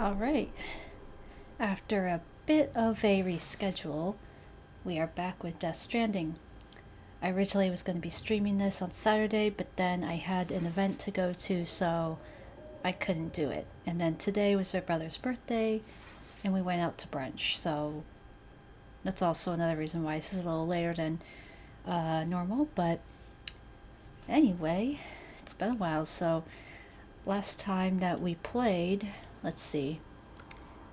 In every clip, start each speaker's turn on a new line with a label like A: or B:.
A: Alright, after a bit of a reschedule, we are back with Death Stranding. I originally was going to be streaming this on Saturday, but then I had an event to go to, so I couldn't do it. And then today was my brother's birthday, and we went out to brunch, so that's also another reason why this is a little later than normal. But anyway, it's been a while, so last time that we played, let's see,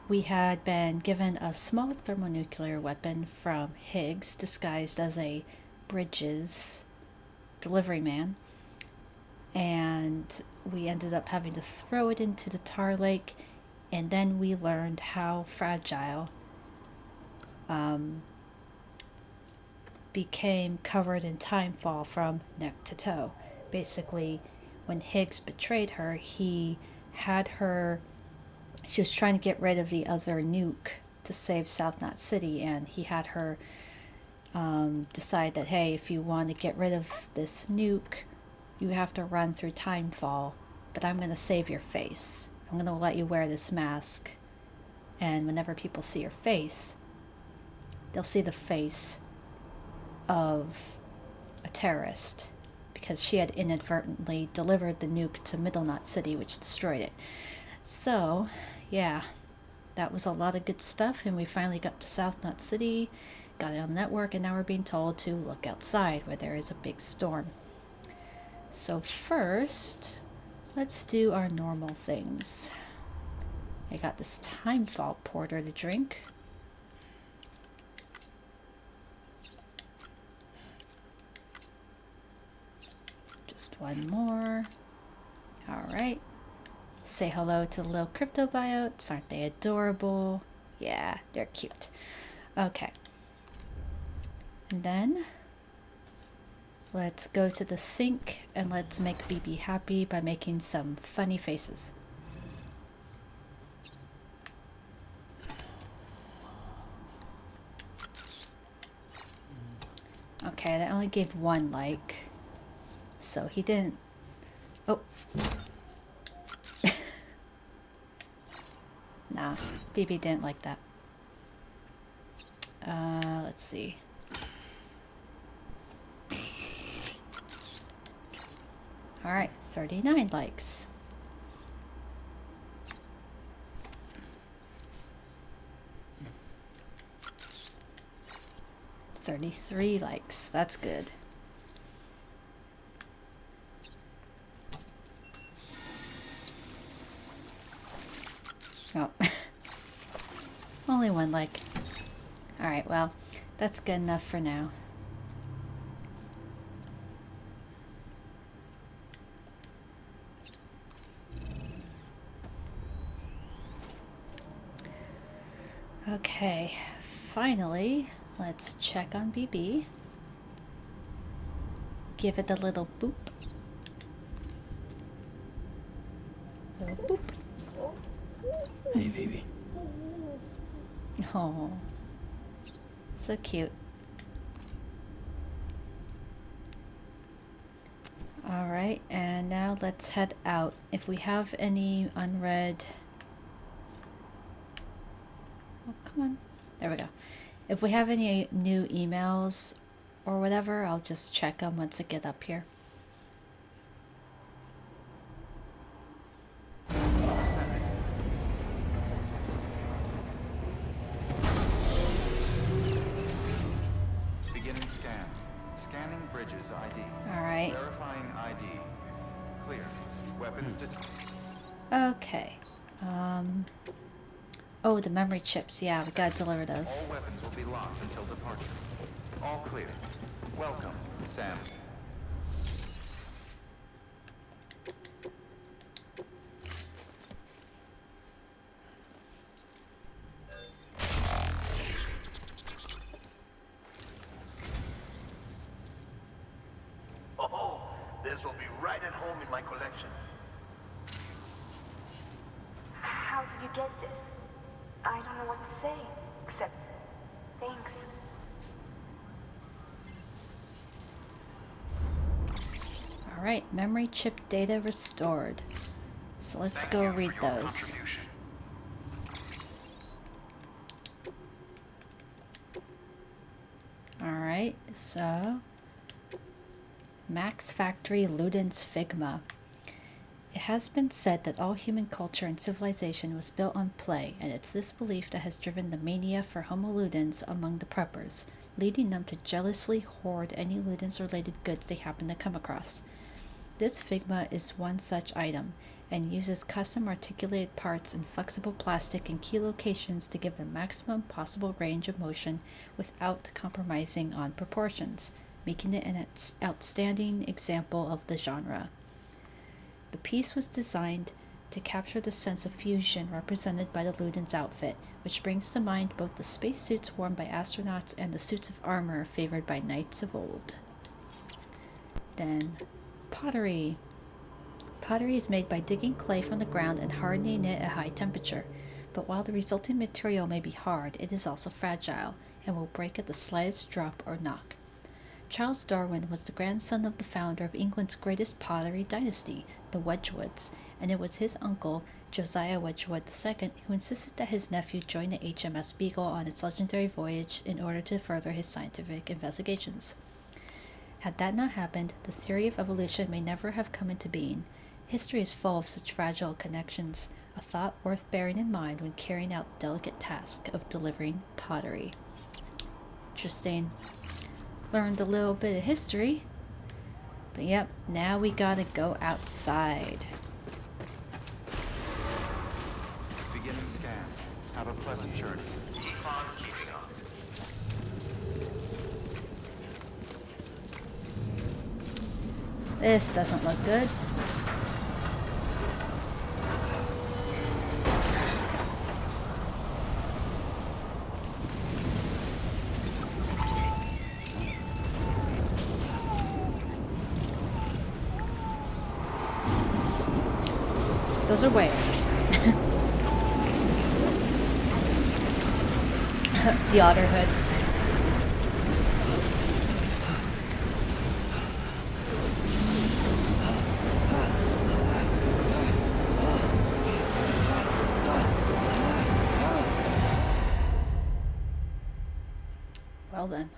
A: we had been given a small thermonuclear weapon from Higgs, disguised as a Bridges delivery man, and we ended up having to throw it into the tar lake, and then we learned how fragile became covered in timefall from neck to toe. Basically, when Higgs betrayed her, he had her, she was trying to get rid of the other nuke to save South Knot City, and he had her decide that, hey, if you want to get rid of this nuke, you have to run through timefall, but I'm going to save your face. I'm going to let you wear this mask, and whenever people see your face, they'll see the face of a terrorist, because she had inadvertently delivered the nuke to Middle Knot City, which destroyed it. So, yeah, that was a lot of good stuff, and we finally got to South Knot City, got it on the network, and now we're being told to look outside where there is a big storm. So first, let's do our normal things. I got this timefall porter to drink. Just one more. Alright. Say hello to the little cryptobiotes. Aren't they adorable? Yeah, they're cute. Okay. And then let's go to the sink and let's make BB happy by making some funny faces. Okay, that only gave one like, so he didn't. Oh. Nah, BB didn't like that. Let's see. Alright, 39 likes. $33 likes. That's good. Oh. Only one like. Alright, well, that's good enough for now. Okay, finally, let's check on BB. Give it a little boop. Little boop.
B: Hey, baby.
A: Oh, so cute. Alright, and now let's head out. If we have any unread... Oh, come on. There we go. If we have any new emails or whatever, I'll just check them once I get up here.
C: Beginning scan. Scanning Bridges ID.
A: Alright.
C: Verifying ID. Clear. Weapons detected.
A: Okay. Oh, the memory chips. Yeah, we gotta deliver those.
C: All weapons will be locked until departure. All clear. Welcome, Sam.
B: Oh, this will be right at home in my collection.
D: How did you get this? I don't know what to say, except thanks.
A: Alright, memory chip data restored. So let's go read those. Alright, so Max Factory Ludens Figma. It has been said that all human culture and civilization was built on play, and it's this belief that has driven the mania for Homo Ludens among the preppers, leading them to jealously hoard any Ludens-related goods they happen to come across. This Figma is one such item, and uses custom articulated parts and flexible plastic in key locations to give the maximum possible range of motion without compromising on proportions, making it an outstanding example of the genre. The piece was designed to capture the sense of fusion represented by the Ludens outfit, which brings to mind both the spacesuits worn by astronauts and the suits of armor favored by knights of old. Then, pottery. Pottery is made by digging clay from the ground and hardening it at high temperature, but while the resulting material may be hard, it is also fragile and will break at the slightest drop or knock. Charles Darwin was the grandson of the founder of England's greatest pottery dynasty, the Wedgwoods, and it was his uncle, Josiah Wedgwood II, who insisted that his nephew join the HMS Beagle on its legendary voyage in order to further his scientific investigations. Had that not happened, the theory of evolution may never have come into being. History is full of such fragile connections, a thought worth bearing in mind when carrying out the delicate task of delivering pottery. Interesting. Learned a little bit of history. But yep, now we gotta go outside.
C: Beginning scan. Have a pleasant journey.
B: Keep on keeping on.
A: This doesn't look good. Those are whales. The otter hood. Well then.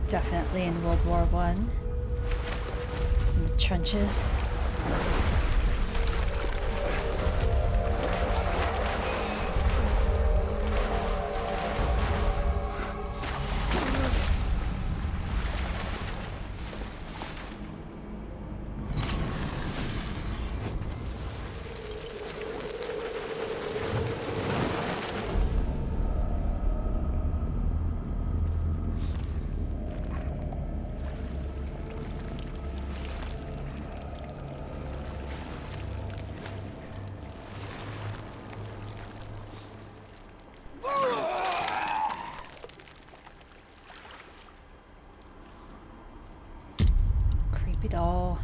A: Definitely in World War I. In the trenches. Creepy doll.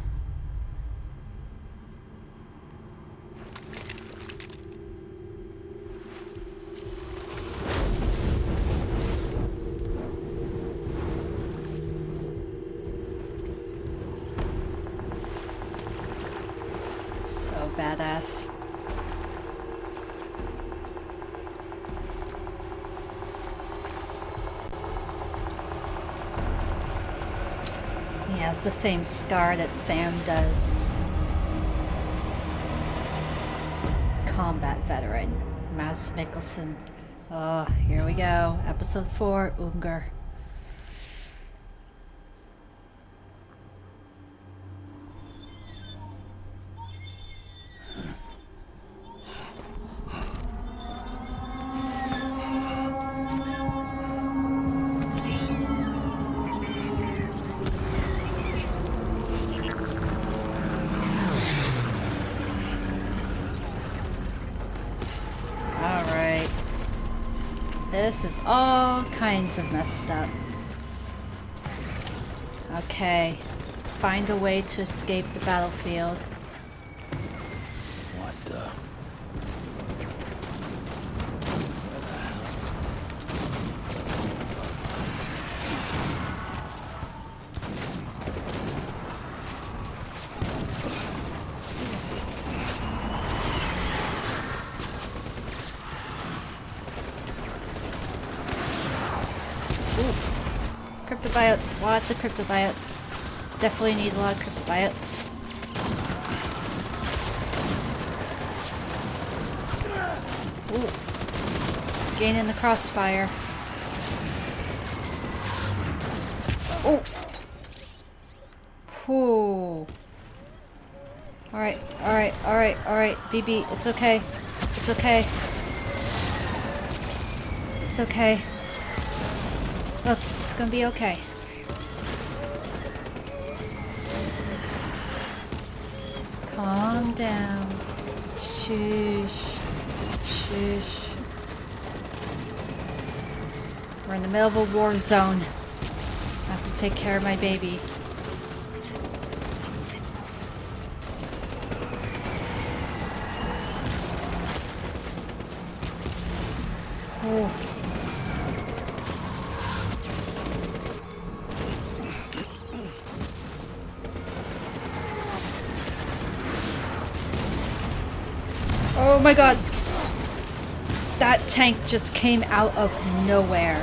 A: So badass. He has the same scar that Sam does. Combat veteran, Mads Mikkelsen. Oh, here we go. Episode 4, Unger. This is all kinds of messed up. Okay. Find a way to escape the battlefield.
E: What the?
A: Cryptobiotes, lots of cryptobiotes. Definitely need a lot of cryptobiotes. Ooh. Gaining the crossfire. Oh! Whew. Alright, alright, alright, alright. BB, it's okay. It's okay. It's okay. Look, it's gonna be okay. Calm down. Shush. Shush. We're in the middle of a war zone. I have to take care of my baby. Oh. Oh my god! That tank just came out of nowhere.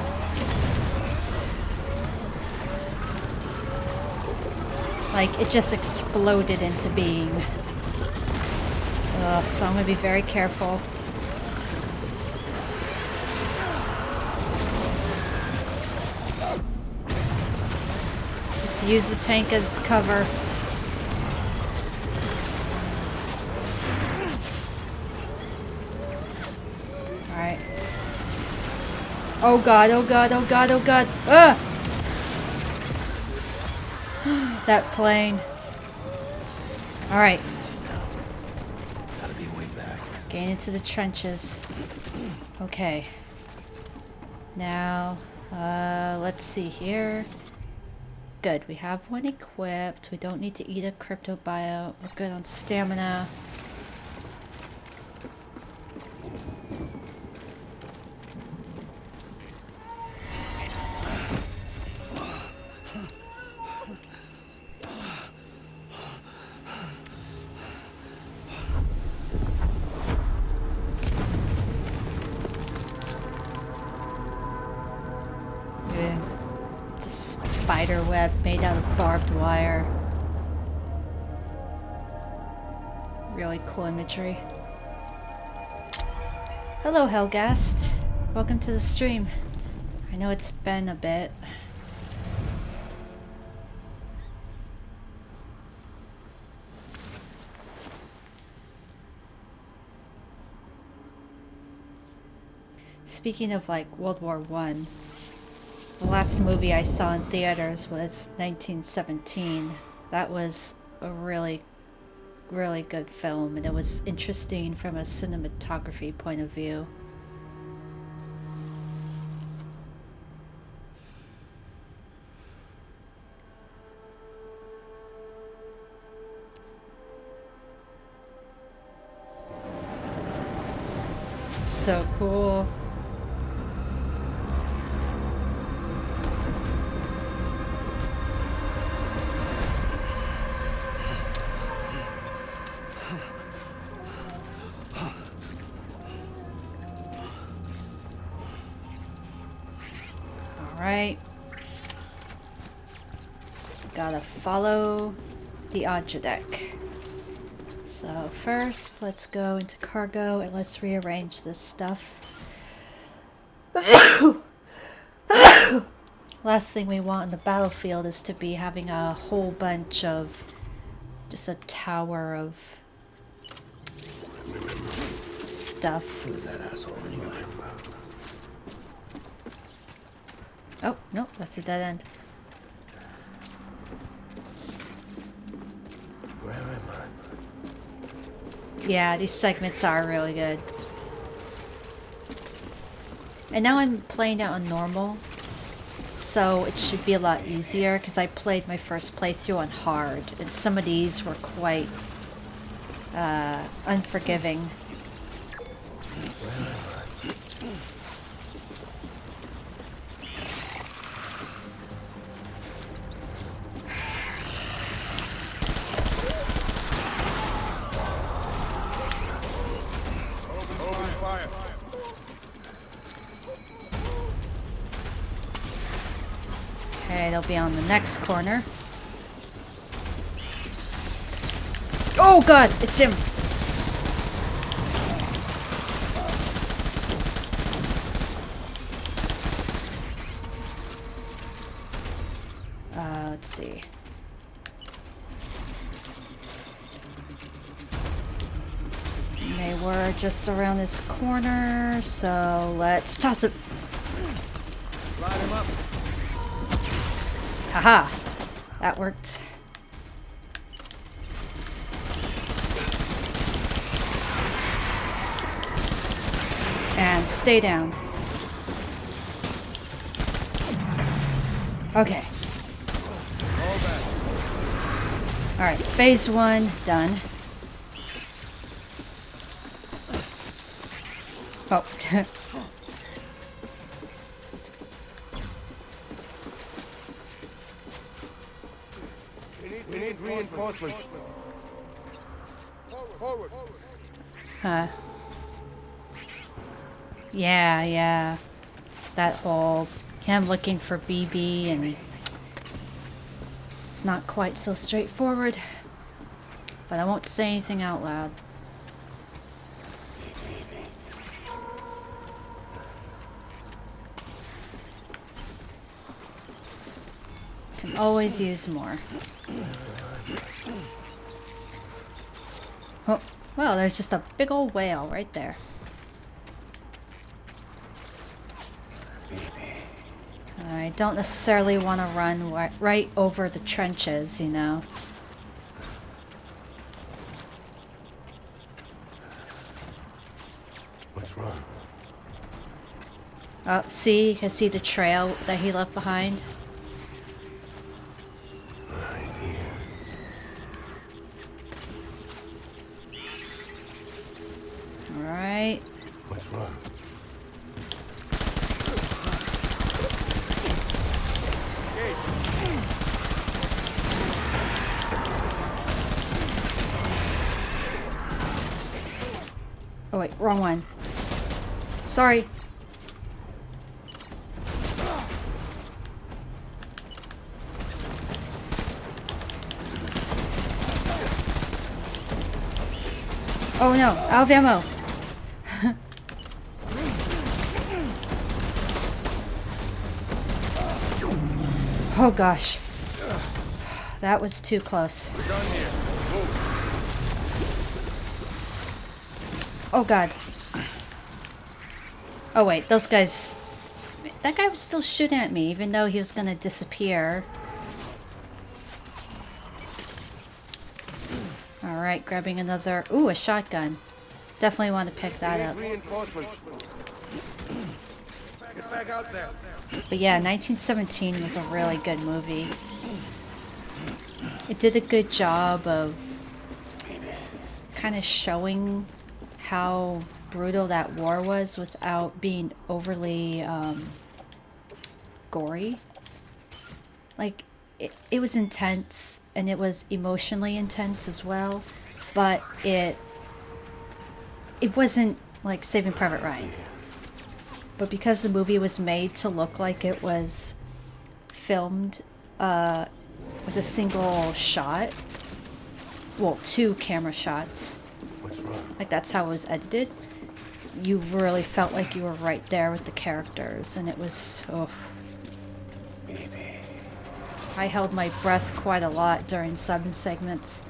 A: Like, it just exploded into being. Ugh, so I'm gonna be very careful. Just use the tank as cover. Alright. Oh god, oh god, oh god, oh god. Ugh! That plane. Alright.
E: Gotta be way back.
A: Gain into the trenches. Okay. Now, let's see here. Good, we have one equipped. We don't need to eat a cryptobio. We're good on stamina. It's a spider web made out of barbed wire. Really cool imagery. Hello, Hellgast. Welcome to the stream. I know it's been a bit. Speaking of like World War One, the last movie I saw in theaters was 1917. That was a really good film, and it was interesting from a cinematography point of view. It's so cool. Alright. Gotta follow the deck. So first, let's go into cargo and let's rearrange this stuff. Last thing we want on the battlefield is to be having a whole bunch of just a tower of stuff.
E: Who was that asshole anyway?
A: Oh, nope, that's a dead end.
E: Where am I?
A: Yeah, these segments are really good. And now I'm playing it on normal, so it should be a lot easier because I played my first playthrough on hard, and some of these were quite unforgiving. Okay, they'll be on the next corner. Oh god, it's him! Let's see. They were just around this corner, so let's toss it.
C: Light him up.
A: Haha! That worked. And stay down. Okay. Alright, phase 1 done. Oh.
C: We need reinforcements. Forward.
A: Huh. Yeah. That whole him looking for BB, and it's not quite so straightforward. But I won't say anything out loud. Can always use more. Oh, well, there's just a big old whale right there. I don't necessarily want to run right over the trenches, you know.
E: What's wrong?
A: Oh, see? You can see the trail that he left behind. Alright.
E: What's wrong?
A: Oh wait, wrong one. Sorry. Oh no, out of ammo. Oh gosh. That was too close. Oh god. Oh wait, those guys... That guy was still shooting at me even though he was gonna disappear. Alright, grabbing another... Ooh, a shotgun. Definitely want to pick that up.
C: Reinforcements. Get back out there.
A: But yeah, 1917 was a really good movie. It did a good job of kind of showing how brutal that war was without being overly gory. Like, it was intense, and it was emotionally intense as well, but it wasn't like Saving Private Ryan. But because the movie was made to look like it was filmed with a single shot, well, 2 camera shots, like that's how it was edited, you really felt like you were right there with the characters, and it was, oh. I held my breath quite a lot during some segments.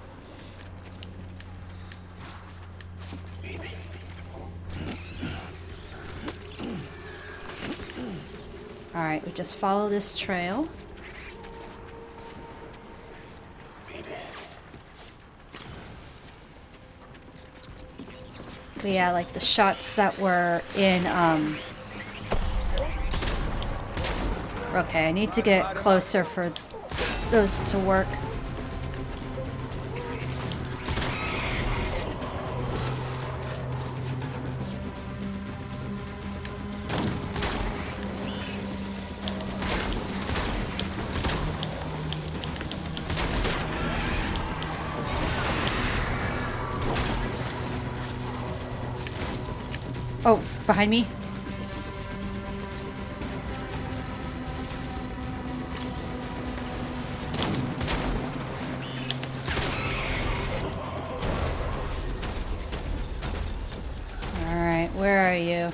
A: Alright, we just follow this trail. But yeah, like the shots that were in Okay, I need to get closer for those to work. Oh, behind me. Alright, where are you?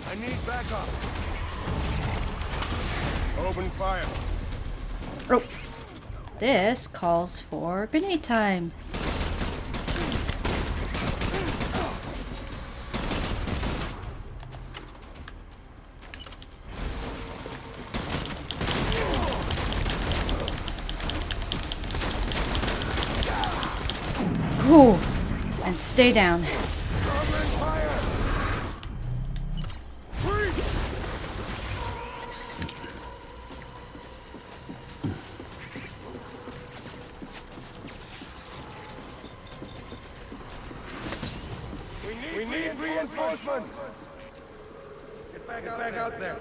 F: I need backup. Open fire.
A: Oh. This calls for grenade time. Cool. And stay down.
F: We need reinforcements. Get back out there.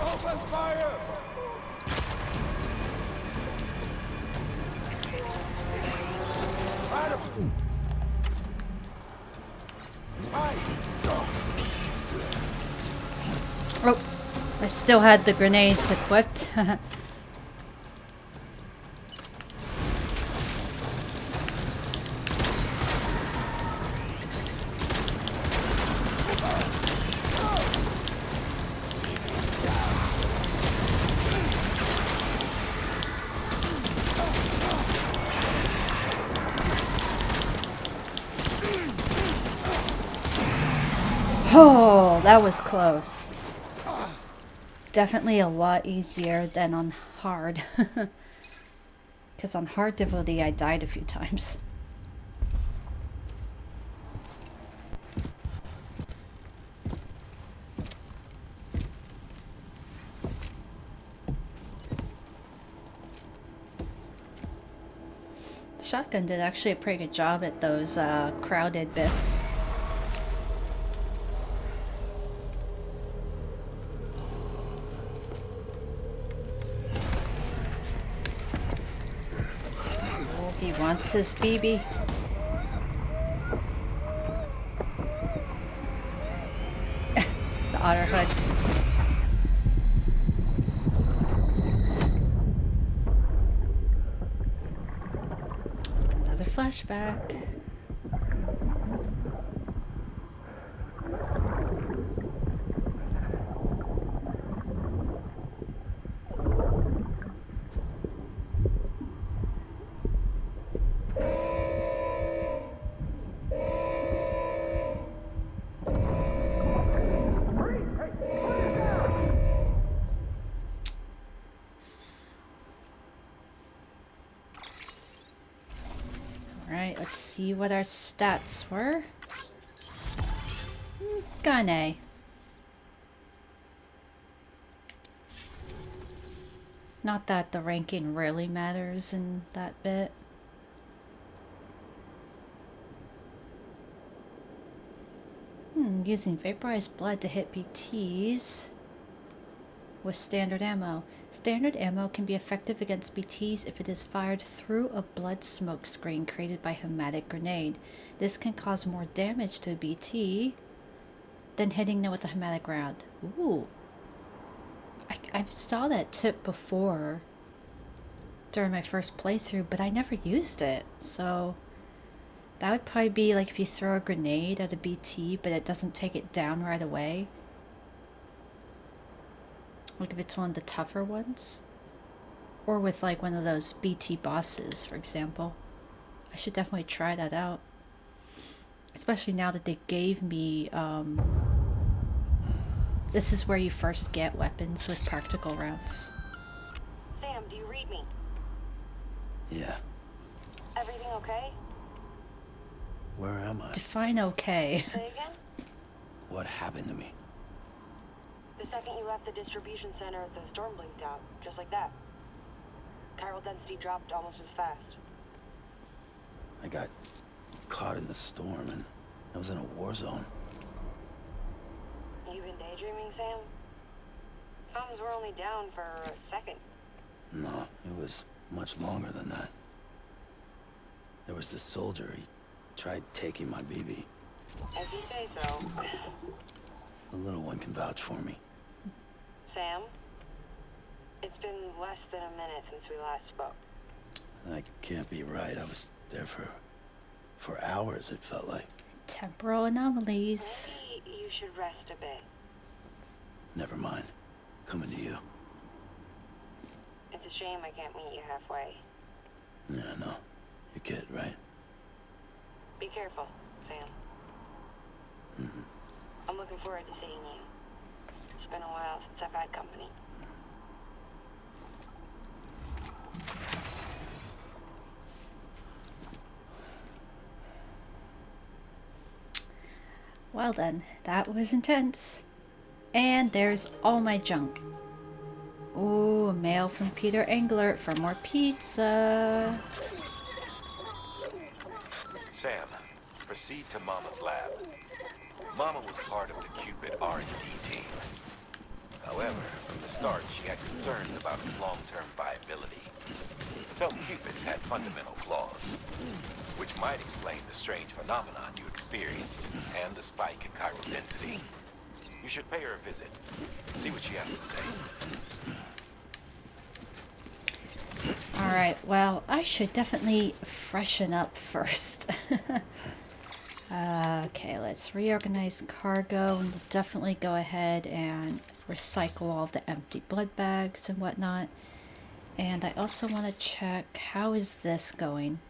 F: Open fire!
A: Oh, I still had the grenades equipped. Oh, that was close. Definitely a lot easier than on hard. Because on hard difficulty I died a few times. The shotgun did actually a pretty good job at those crowded bits. He wants his BB. The otter hood. Another flashback. Alright, let's see what our stats were. Gun A. Not that the ranking really matters in that bit. Using vaporized blood to hit BTs with standard ammo. Standard ammo can be effective against BTs if it is fired through a blood smoke screen created by a hematic grenade. This can cause more damage to a BT than hitting them with a hematic round. Ooh. I saw that tip before during my first playthrough, but I never used it. So that would probably be like if you throw a grenade at a BT, but it doesn't take it down right away. Like if it's one of the tougher ones. Or with like one of those BT bosses, for example. I should definitely try that out. Especially now that they gave me, this is where you first get weapons with practical rounds.
G: Sam, do you read me?
E: Yeah.
G: Everything okay?
E: Where am I?
A: Define okay.
G: Say again?
E: What happened to me?
G: The second you left the distribution center, the storm blinked out, just like that. Chiral density dropped almost as fast.
E: I got caught in the storm and I was in a war zone.
G: You been daydreaming, Sam? Comms were only down for a second.
E: No, it was much longer than that. There was this soldier. He tried taking my BB.
G: If you say so.
E: The little one can vouch for me.
G: Sam? It's been less than a minute since we last spoke.
E: That can't be right. I was there for hours, it felt like.
A: Temporal anomalies.
G: Maybe you should rest a bit.
E: Never mind. Coming to you.
G: It's a shame I can't meet you halfway.
E: Yeah, I know. Your kid, right?
G: Be careful, Sam.
E: Mm-hmm.
G: I'm looking forward to seeing you. It's been a while since I've had company.
A: Well then, that was intense. And there's all my junk. Ooh, a mail from Peter Englert for more pizza.
C: Sam, proceed to Mama's lab. Mama was part of the Cupid R&D team. However, from the start, she had concerns about its long-term viability. Felt Cupids had fundamental flaws, which might explain the strange phenomenon you experienced and the spike in chiral density. You should pay her a visit. See what she has to say.
A: Alright, well, I should definitely freshen up first. Okay, let's reorganize cargo, and we'll definitely go ahead and recycle all of the empty blood bags and whatnot. And I also want to check, how is this going?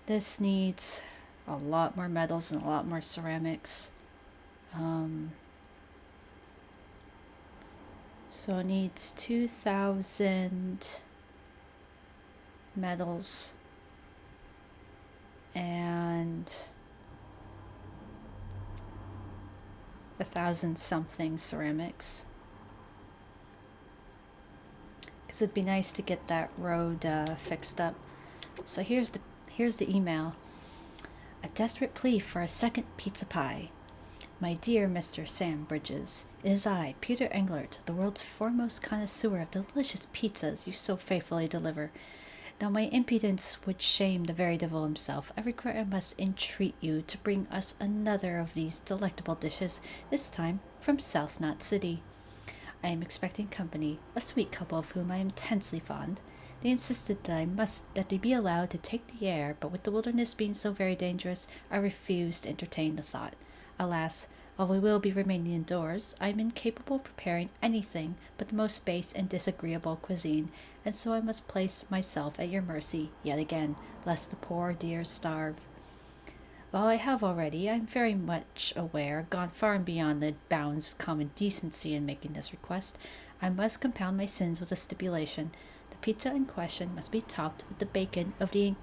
A: This needs a lot more metals and a lot more ceramics. So it needs 2,000 metals and 1,000 something ceramics. Because it'd be nice to get that road fixed up. So here's the email. A desperate plea for a second pizza pie. My dear Mr. Sam Bridges, it is I, Peter Englert, the world's foremost connoisseur of delicious pizzas you so faithfully deliver. Now my impudence would shame the very devil himself. I regret I must entreat you to bring us another of these delectable dishes, this time from South Knot City. I am expecting company, a sweet couple of whom I am intensely fond. They insisted that they be allowed to take the air, but with the wilderness being so very dangerous, I refused to entertain the thought. Alas, while we will be remaining indoors, I am incapable of preparing anything but the most base and disagreeable cuisine, and so I must place myself at your mercy yet again, lest the poor dears starve. While I have already, I am very much aware, gone far and beyond the bounds of common decency in making this request, I must compound my sins with a stipulation. The pizza in question must be topped with the bacon of the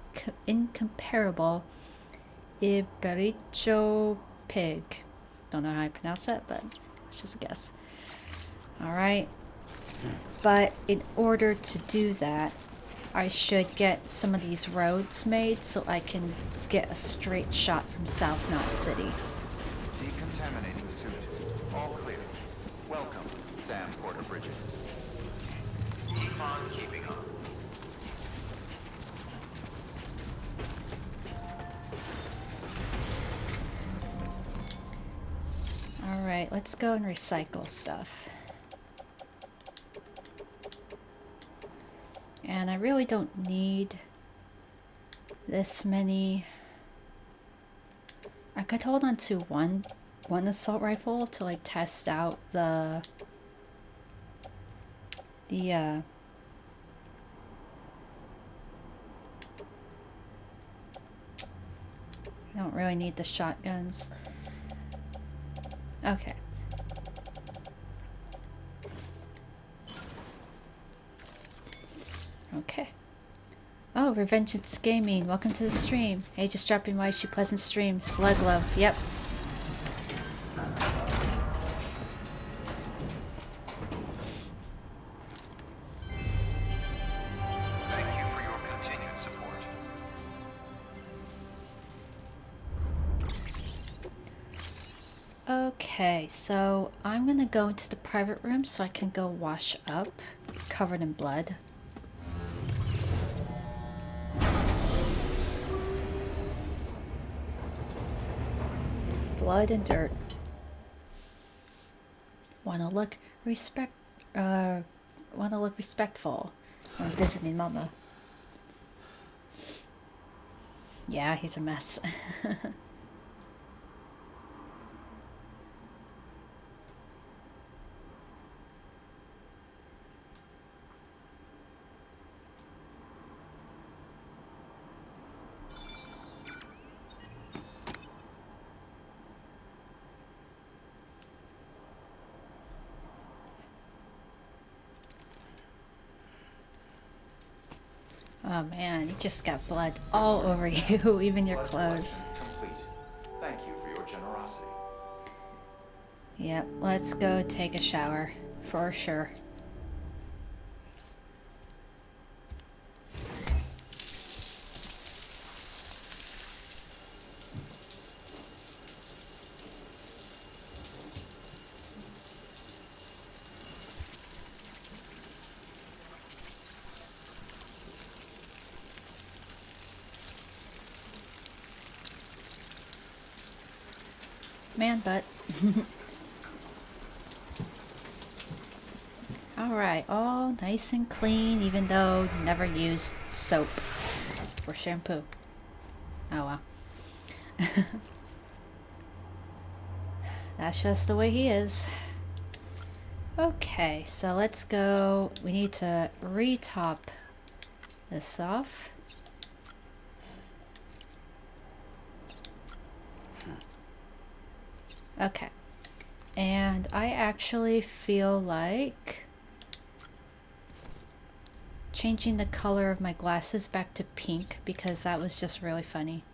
A: incomparable Iberico pig. Don't know how I pronounce that, but it's just a guess. Alright. But in order to do that, I should get some of these roads made so I can get a straight shot from South Knot City.
C: Decontaminating suit. All clear. Welcome, Sam Porter Bridges.
B: Keep on keeping on.
A: Alright, let's go and recycle stuff. And I really don't need this many. I could hold on to one assault rifle to like test out the Don't really need the shotguns. Okay. Okay. Oh, Revengeance Gaming, welcome to the stream. Hey, just dropping by, wish you pleasant stream. Slug love, yep.
B: Thank you for your continued support.
A: Okay, so I'm gonna go into the private room so I can go wash up, covered in blood. Blood and dirt. Wanna look respectful when visiting Mama. Yeah, he's a mess. Oh man, you just got blood all over you, even your clothes.
H: Complete. Thank you for your generosity.
A: Yep, let's go take a shower, for sure. Man butt. Alright, all nice and clean, even though never used soap or shampoo. Oh well. That's just the way he is. Okay, so let's go. We need to re-top this off. Okay. And I actually feel like changing the color of my glasses back to pink because that was just really funny.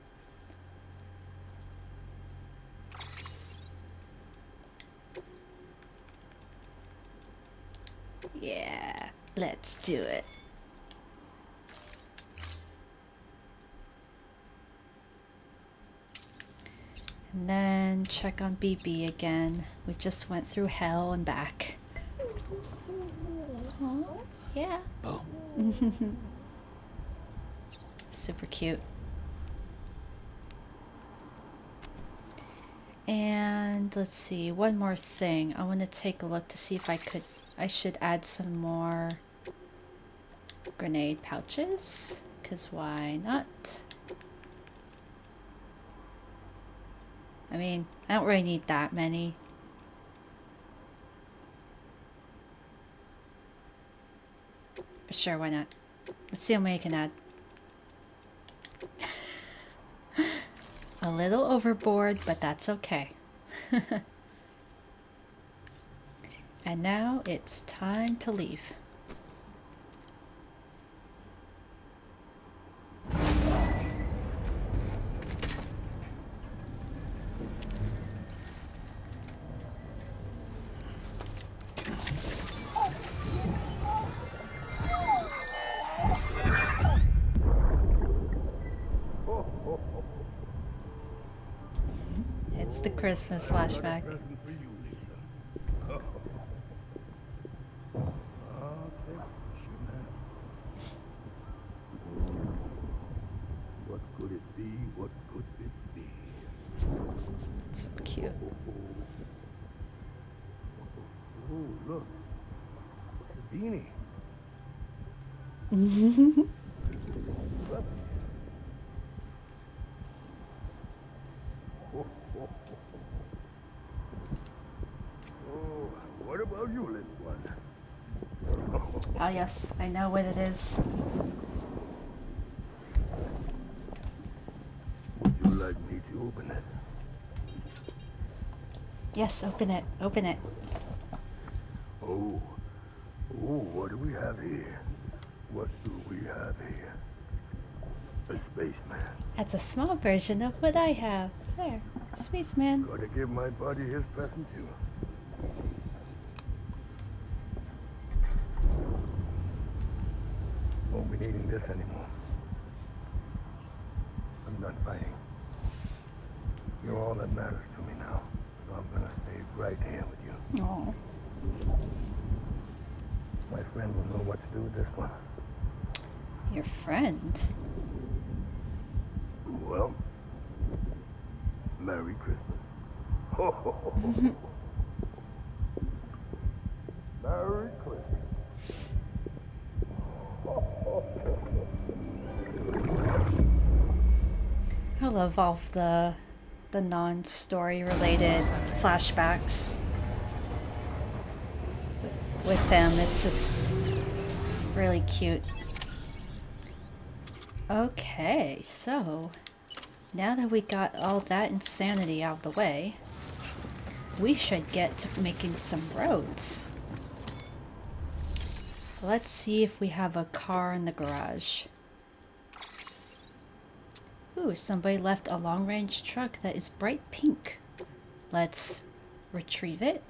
A: Yeah, let's do it. And then check on BB again. We just went through hell and back. Aww, yeah.
E: Oh.
A: Super cute. And let's see, one more thing. I want to take a look to see if I should add some more grenade pouches, because why not? I mean, I don't really need that many. But sure, why not? Let's see how many I can add. A little overboard, but that's okay. And now it's time to leave. It's the Christmas flashback.
F: What could it be? What could it be?
A: So cute.
F: Oh, look. The beanie. Oh, what about you, little one?
A: Oh yes, I know what it is.
F: Would you like me to
A: Yes, open it. Open it.
F: Oh. Oh, what do we have here? What do we have here? A spaceman.
A: That's a small version of what I have. There. Spaceman.
F: Gotta give my buddy his present too. Won't be needing this anymore. I'm done fighting. You're all that matters to me now. So I'm gonna stay right here with you.
A: Oh.
F: My friend will know what to do with this one.
A: Your friend?
F: Well, Merry Christmas. Ho, ho, ho, ho. Merry Christmas.
A: I love all of the non-story related flashbacks with them. It's just really cute. Okay, so now that we got all that insanity out of the way, we should get to making some roads. Let's see if we have a car in the garage. Ooh, somebody left a long-range truck that is bright pink. Let's retrieve it.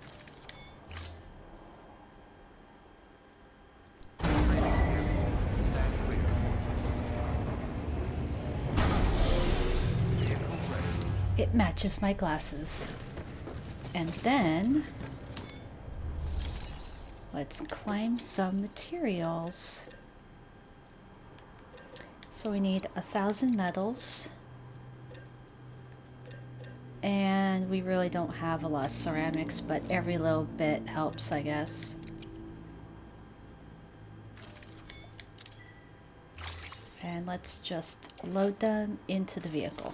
B: Stand clear. Vehicle ready.
A: It matches my glasses. And then let's climb some materials. So we need 1,000 metals. And we really don't have a lot of ceramics, but every little bit helps, I guess. And let's just load them into the vehicle.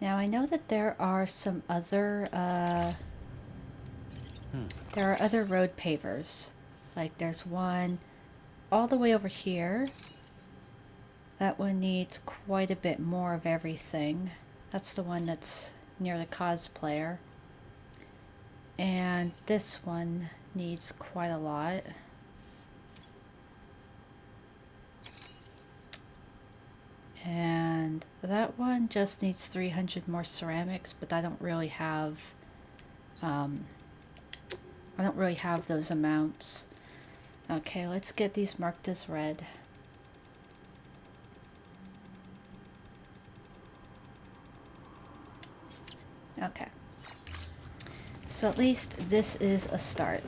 A: Now I know that there are some other there are other road pavers. Like there's one all the way over here. That one needs quite a bit more of everything. That's the one that's near the cosplayer. And this one needs quite a lot. And that one just needs 300 more ceramics, but I don't really have those amounts. Okay, let's get these marked as red. Okay. So at least this is a start.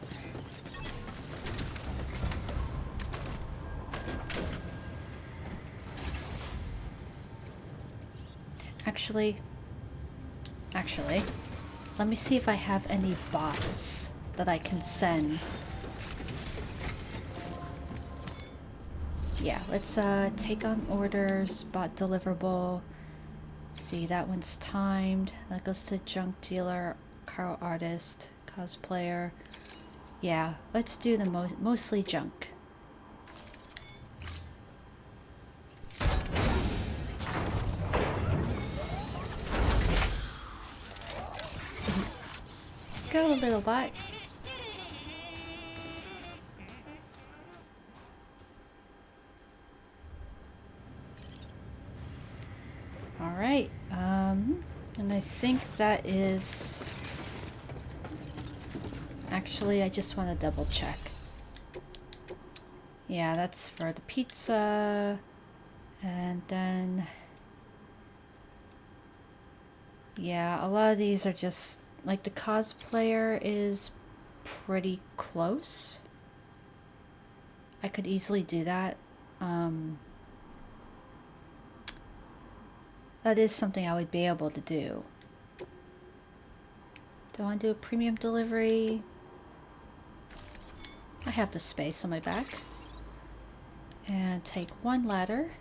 A: Actually, let me see if I have any bots that I can send. Yeah, let's take on orders, bot deliverable. See, that one's timed. That goes to junk dealer, car artist, cosplayer. Yeah, let's do the mostly junk. Go, little bot. Alright, and I think that is... Actually, I just want to double check. Yeah, that's for the pizza. And then... Yeah, a lot of these are just... Like, the cosplayer is pretty close. I could easily do that. That is something I would be able to do. Do I want to do a premium delivery? I have the space on my back. And take one ladder.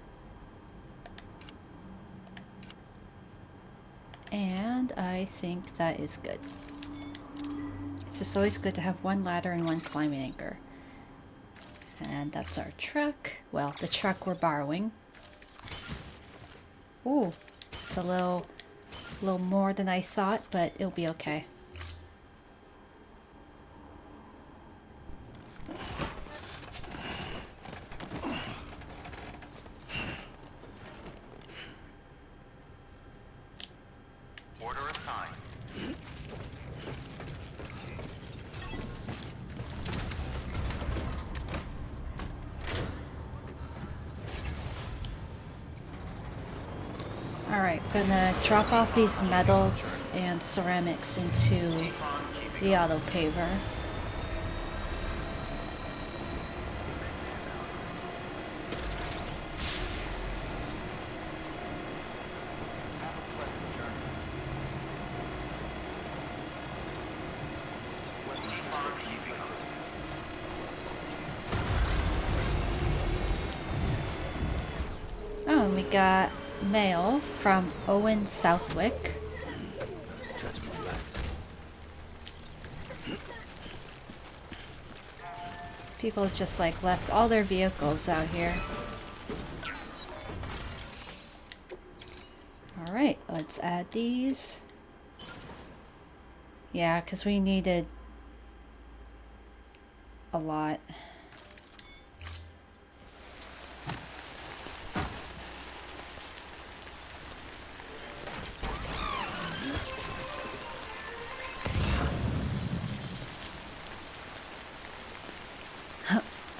A: And I think that is good. It's just always good to have one ladder and one climbing anchor. And that's our truck. Well, the truck we're borrowing. Ooh, it's a little more than I thought, but it'll be okay.
B: Order assigned.
A: Alright, gonna drop off these metals and ceramics into the auto paver.
B: Have a pleasant journey. Keep on keeping on.
A: Oh, and we got mail from Owen Southwick.
E: Stretch my legs.
A: People just like left all their vehicles out here. Alright, let's add these. Yeah, because we needed a lot.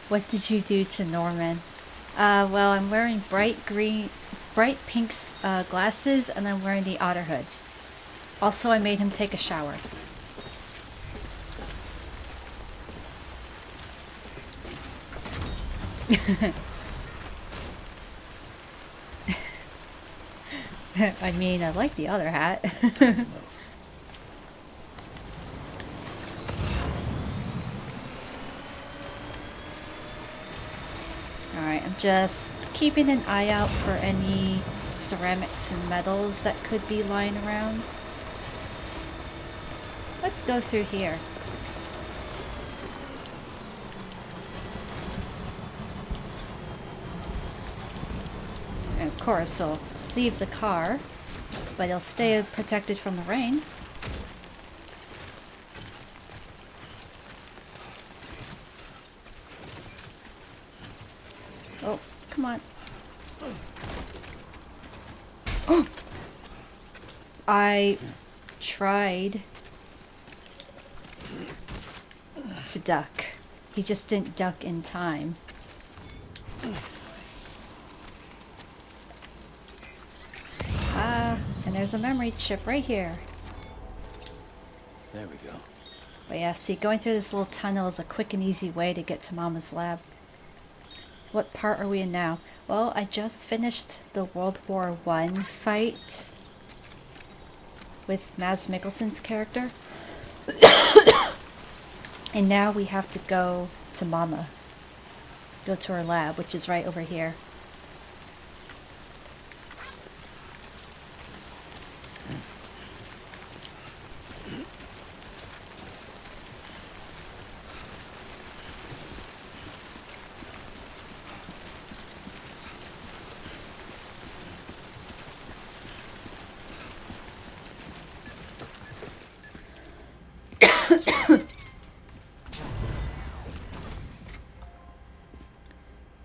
A: What did you do to Norman? Well, I'm wearing bright pink glasses, and I'm wearing the otter hood. Also, I made him take a shower. I mean, I like the other hat. Alright, I'm just keeping an eye out for any ceramics and metals that could be lying around. Let's go through here. And of course, I'll leave the car, but it'll stay protected from the rain. Oh, come on. Oh! I tried to duck. He just didn't duck in time. And there's a memory chip right here.
E: There we go.
A: But yeah, see, going through this little tunnel is a quick and easy way to get to Mama's lab. What part are we in now? Well, I just finished the World War I fight with Mads Mikkelsen's character. And now we have to go to Mama. Go to her lab, which is right over here.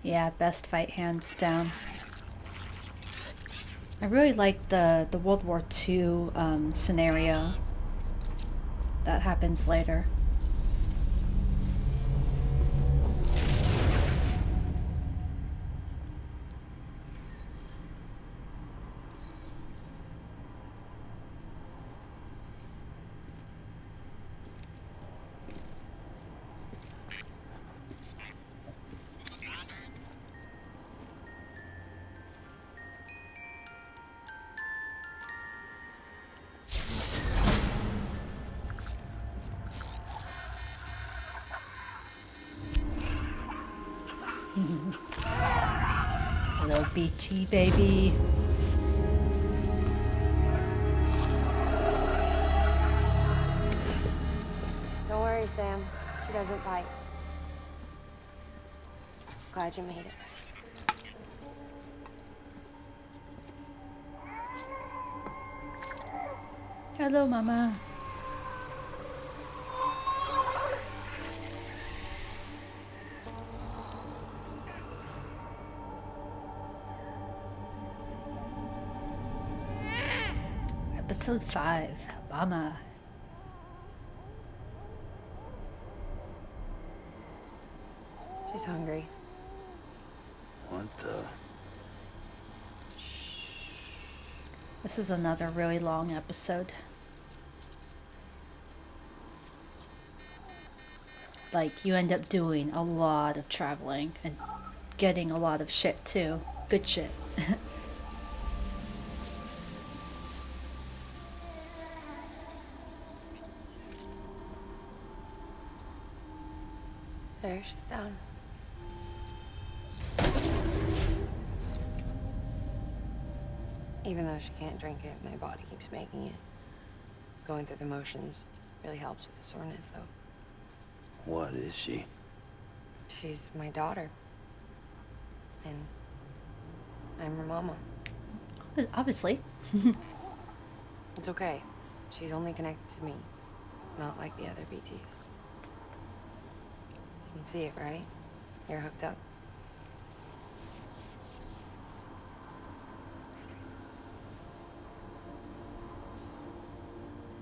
A: Yeah, best fight hands down. I really like the World War II scenario that happens later. Hello, BT baby.
G: Don't worry, Sam. She doesn't bite. Glad you made it.
A: Hello, Mama. Episode 5, Mama.
G: She's hungry.
E: What the?
A: This is another really long episode. Like, you end up doing a lot of traveling and getting a lot of shit too. Good shit.
G: There, she's down. Even though she can't drink it, my body keeps making it. Going through the motions really helps with the soreness, though.
E: What is she?
G: She's my daughter. And I'm her mama.
A: Obviously.
G: It's okay. She's only connected to me. Not like the other BTs. You can see it, right? You're hooked up.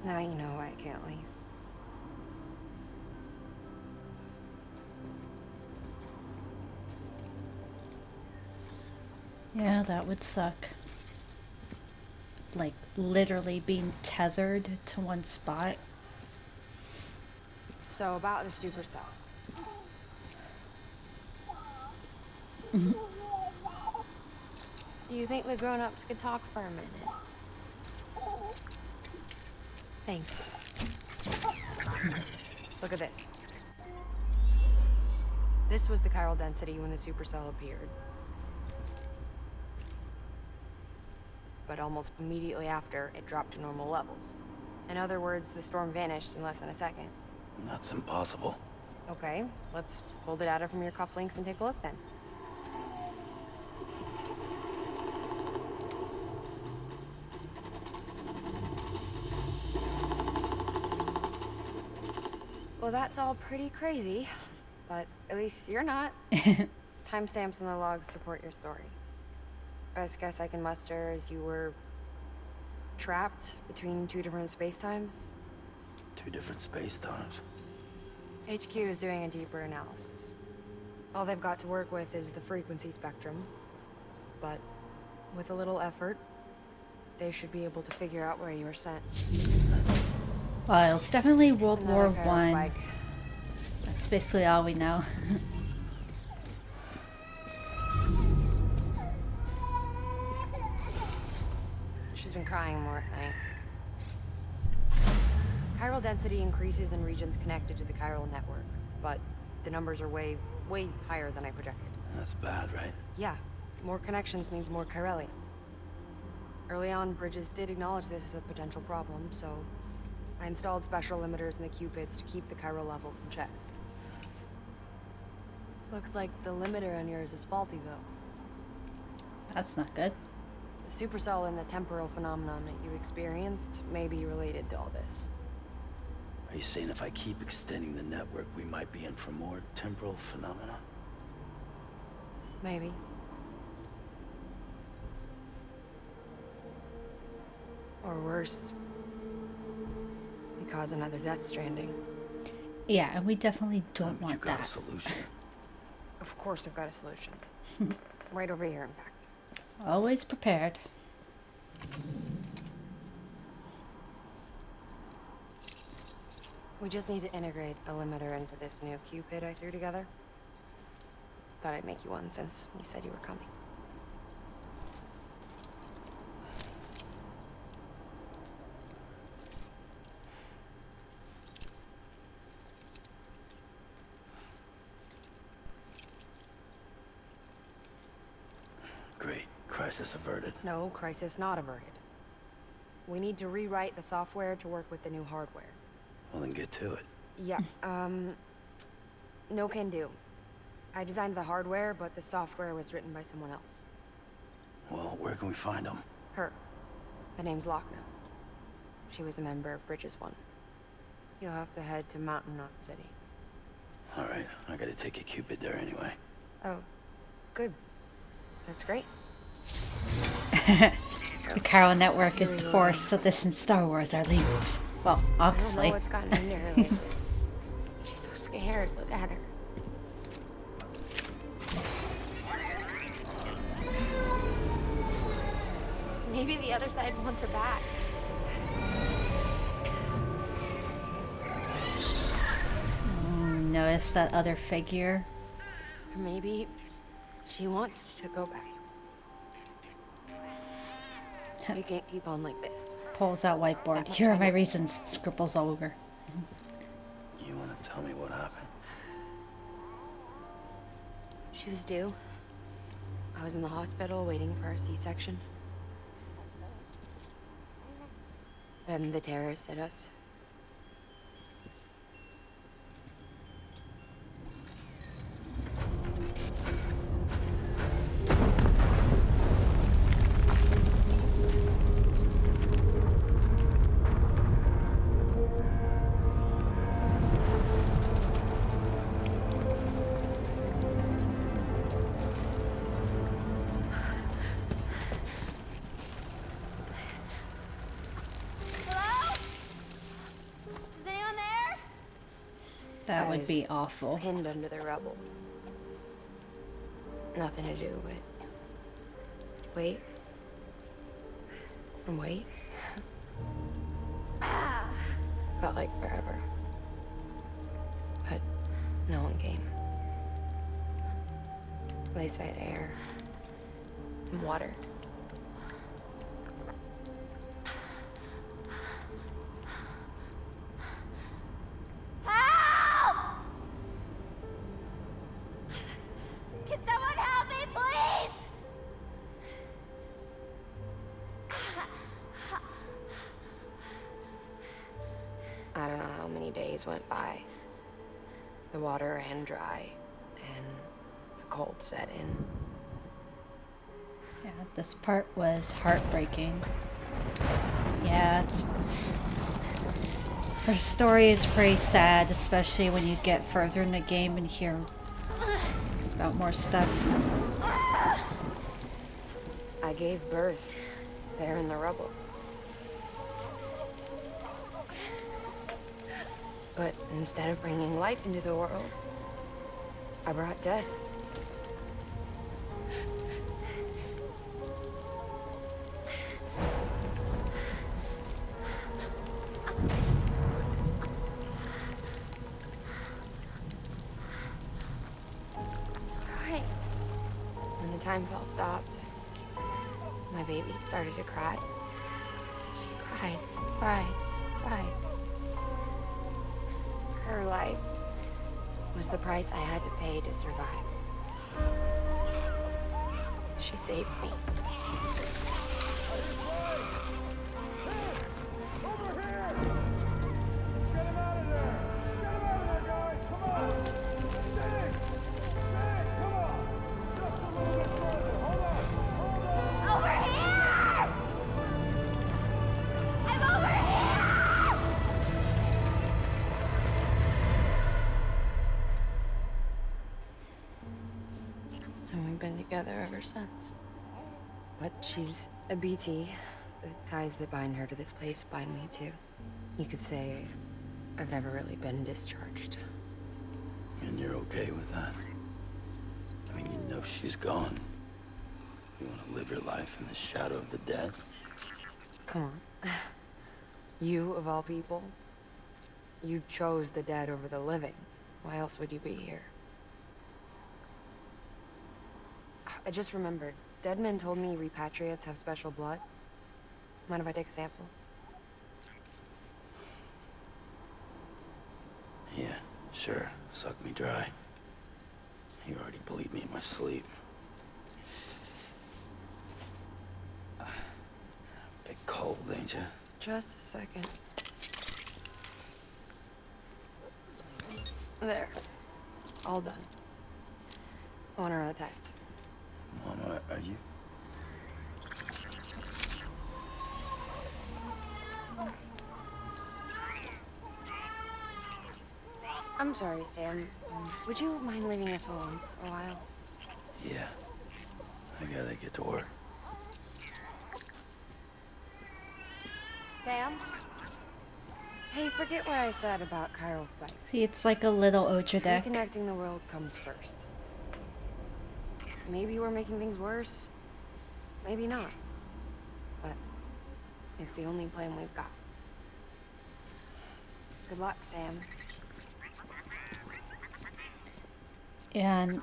G: Now you know why I can't leave.
A: Yeah, that would suck. Like, literally being tethered to one spot.
G: So about the supercell. Do you think the grown-ups could talk for a minute? Thank you. Look at this. This was the chiral density when the supercell appeared. But almost immediately after, it dropped to normal levels. In other words, the storm vanished in less than a second.
E: That's impossible.
G: Okay, let's pull the data from your cufflinks and take a look then. Well, that's all pretty crazy, but at least you're not. Timestamps in the logs support your story. Best guess I can muster is you were trapped between two different spacetimes.
E: Two different space times.
G: HQ is doing a deeper analysis. All they've got to work with is the frequency spectrum, but with a little effort, they should be able to figure out where you were sent.
A: Well, it's definitely World
G: Another
A: War
G: chiral
A: One.
G: spike.
A: That's basically all we know.
G: She's been crying more at night. Chiral density increases in regions connected to the chiral network, but the numbers are way higher than I projected.
E: That's bad, right?
G: Yeah, more connections means more chiralium. Early on, Bridges did acknowledge this as a potential problem, so I installed special limiters in the cupids to keep the chiral levels in check. Looks like the limiter on yours is faulty, though.
A: That's not good.
G: The supercell and the temporal phenomenon that you experienced may be related to all this.
E: Are you saying if I keep extending the network, we might be in for more temporal phenomena?
G: Maybe. Or worse, we cause another Death Stranding.
A: Yeah, and we definitely don't
E: You
A: want
E: got a
A: that.
E: solution?
G: Of course I've got a solution. Right over here, in fact.
A: Always prepared.
G: We just need to integrate a limiter into this new Cupid I threw together. Thought I'd make you one since you said you were coming.
E: Great. Crisis averted.
G: No, crisis not averted. We need to rewrite the software to work with the new hardware.
E: Well, then get to it.
G: Yeah, no can do. I designed the hardware, but the software was written by someone else.
E: Well, where can we find them?
G: Her. The name's Lochna. She was a member of Bridges 1. You'll have to head to Mountain Knot City.
E: All right, I gotta take a Cupid there anyway.
G: Oh, good. That's great.
A: The Carol Network is the Force, so this and Star Wars are linked. Well,
G: I
A: obviously.
G: don't know what's gotten into her lately. She's so scared. Look at her. Maybe the other side wants her back.
A: Notice that other figure.
G: Or maybe she wants to go back. We can't keep on like this.
A: Pulls out whiteboard. Here are my reasons. Scribbles all over.
E: You wanna tell me what happened?
G: She was due. I was in the hospital waiting for a C-section. And the terrorists hit us.
A: That would be awful.
G: Pinned under the rubble. Nothing to do but wait and wait. Felt like forever. But no one came. They said air and water.
I: Can someone help me, please?
G: I don't know how many days went by. The water ran dry, and the cold set in.
A: Yeah, this part was heartbreaking. Yeah, it's... Her story is pretty sad, especially when you get further in the game and hear about more stuff.
G: I gave birth there in the rubble. But instead of bringing life into the world, I brought death.
I: Right.
G: When the time fell stopped, my baby started to cry. She cried, cried, cried. Her life was the price I had to pay to survive. She saved me.
I: Over here! I'm over here!
G: And we've been together ever since. But she's a BT. The ties that bind her to this place bind me too. You could say I've never really been discharged.
E: And you're okay with that? I mean, you know she's gone. You want to live your life in the shadow of the dead?
G: Come on. You, of all people, you chose the dead over the living. Why else would you be here? I just remembered. Dead men told me repatriates have special blood. Mind if I take a sample?
E: Yeah, sure. Suck me dry. You already believed me in my sleep. Bit cold, ain't you?
G: Just a second. There. All done. I want to run a test.
E: Mama, are you?
G: I'm sorry, Sam. Would you mind leaving us alone for a while?
E: Yeah. I gotta get to work.
G: Sam? Hey, forget what I said about chiral spikes.
A: See, it's like a little Oja deck.
G: Reconnecting the world comes first. Maybe we're making things worse. Maybe not. But it's the only plan we've got. Good luck, Sam.
A: And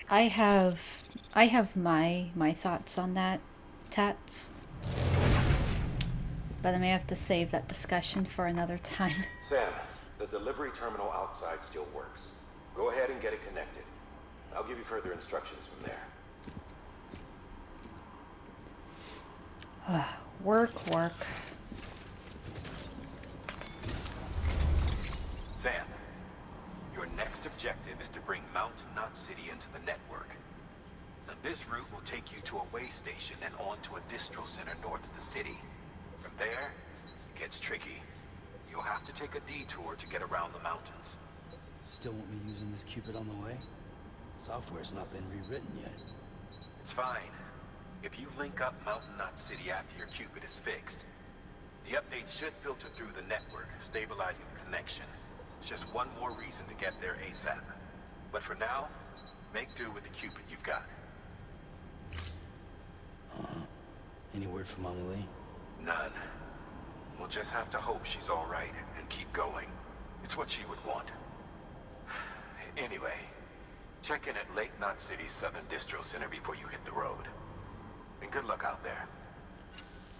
A: I have my thoughts on that, Tats. But I may have to save that discussion for another time.
C: Sam, the delivery terminal outside still works. Go ahead and get it connected. I'll give you further instructions from there.
A: Work.
C: Sam, your next objective is to bring Mountain Knot City into the network. Now, this route will take you to a way station and on to a distro center north of the city. From there, it gets tricky. You'll have to take a detour to get around the mountains.
E: Still want me using this Cupid on the way? Software's not been rewritten yet.
C: It's fine. If you link up Mountain Knot City after your Cupid is fixed, the updates should filter through the network, stabilizing the connection. It's just one more reason to get there ASAP. But for now, make do with the Cupid you've got.
E: Any word from Mama Lee?
C: None. We'll just have to hope she's all right and keep going. It's what she would want. Anyway, check in at Lake Knot City's Southern Distro Center before you hit the road. And good luck out there.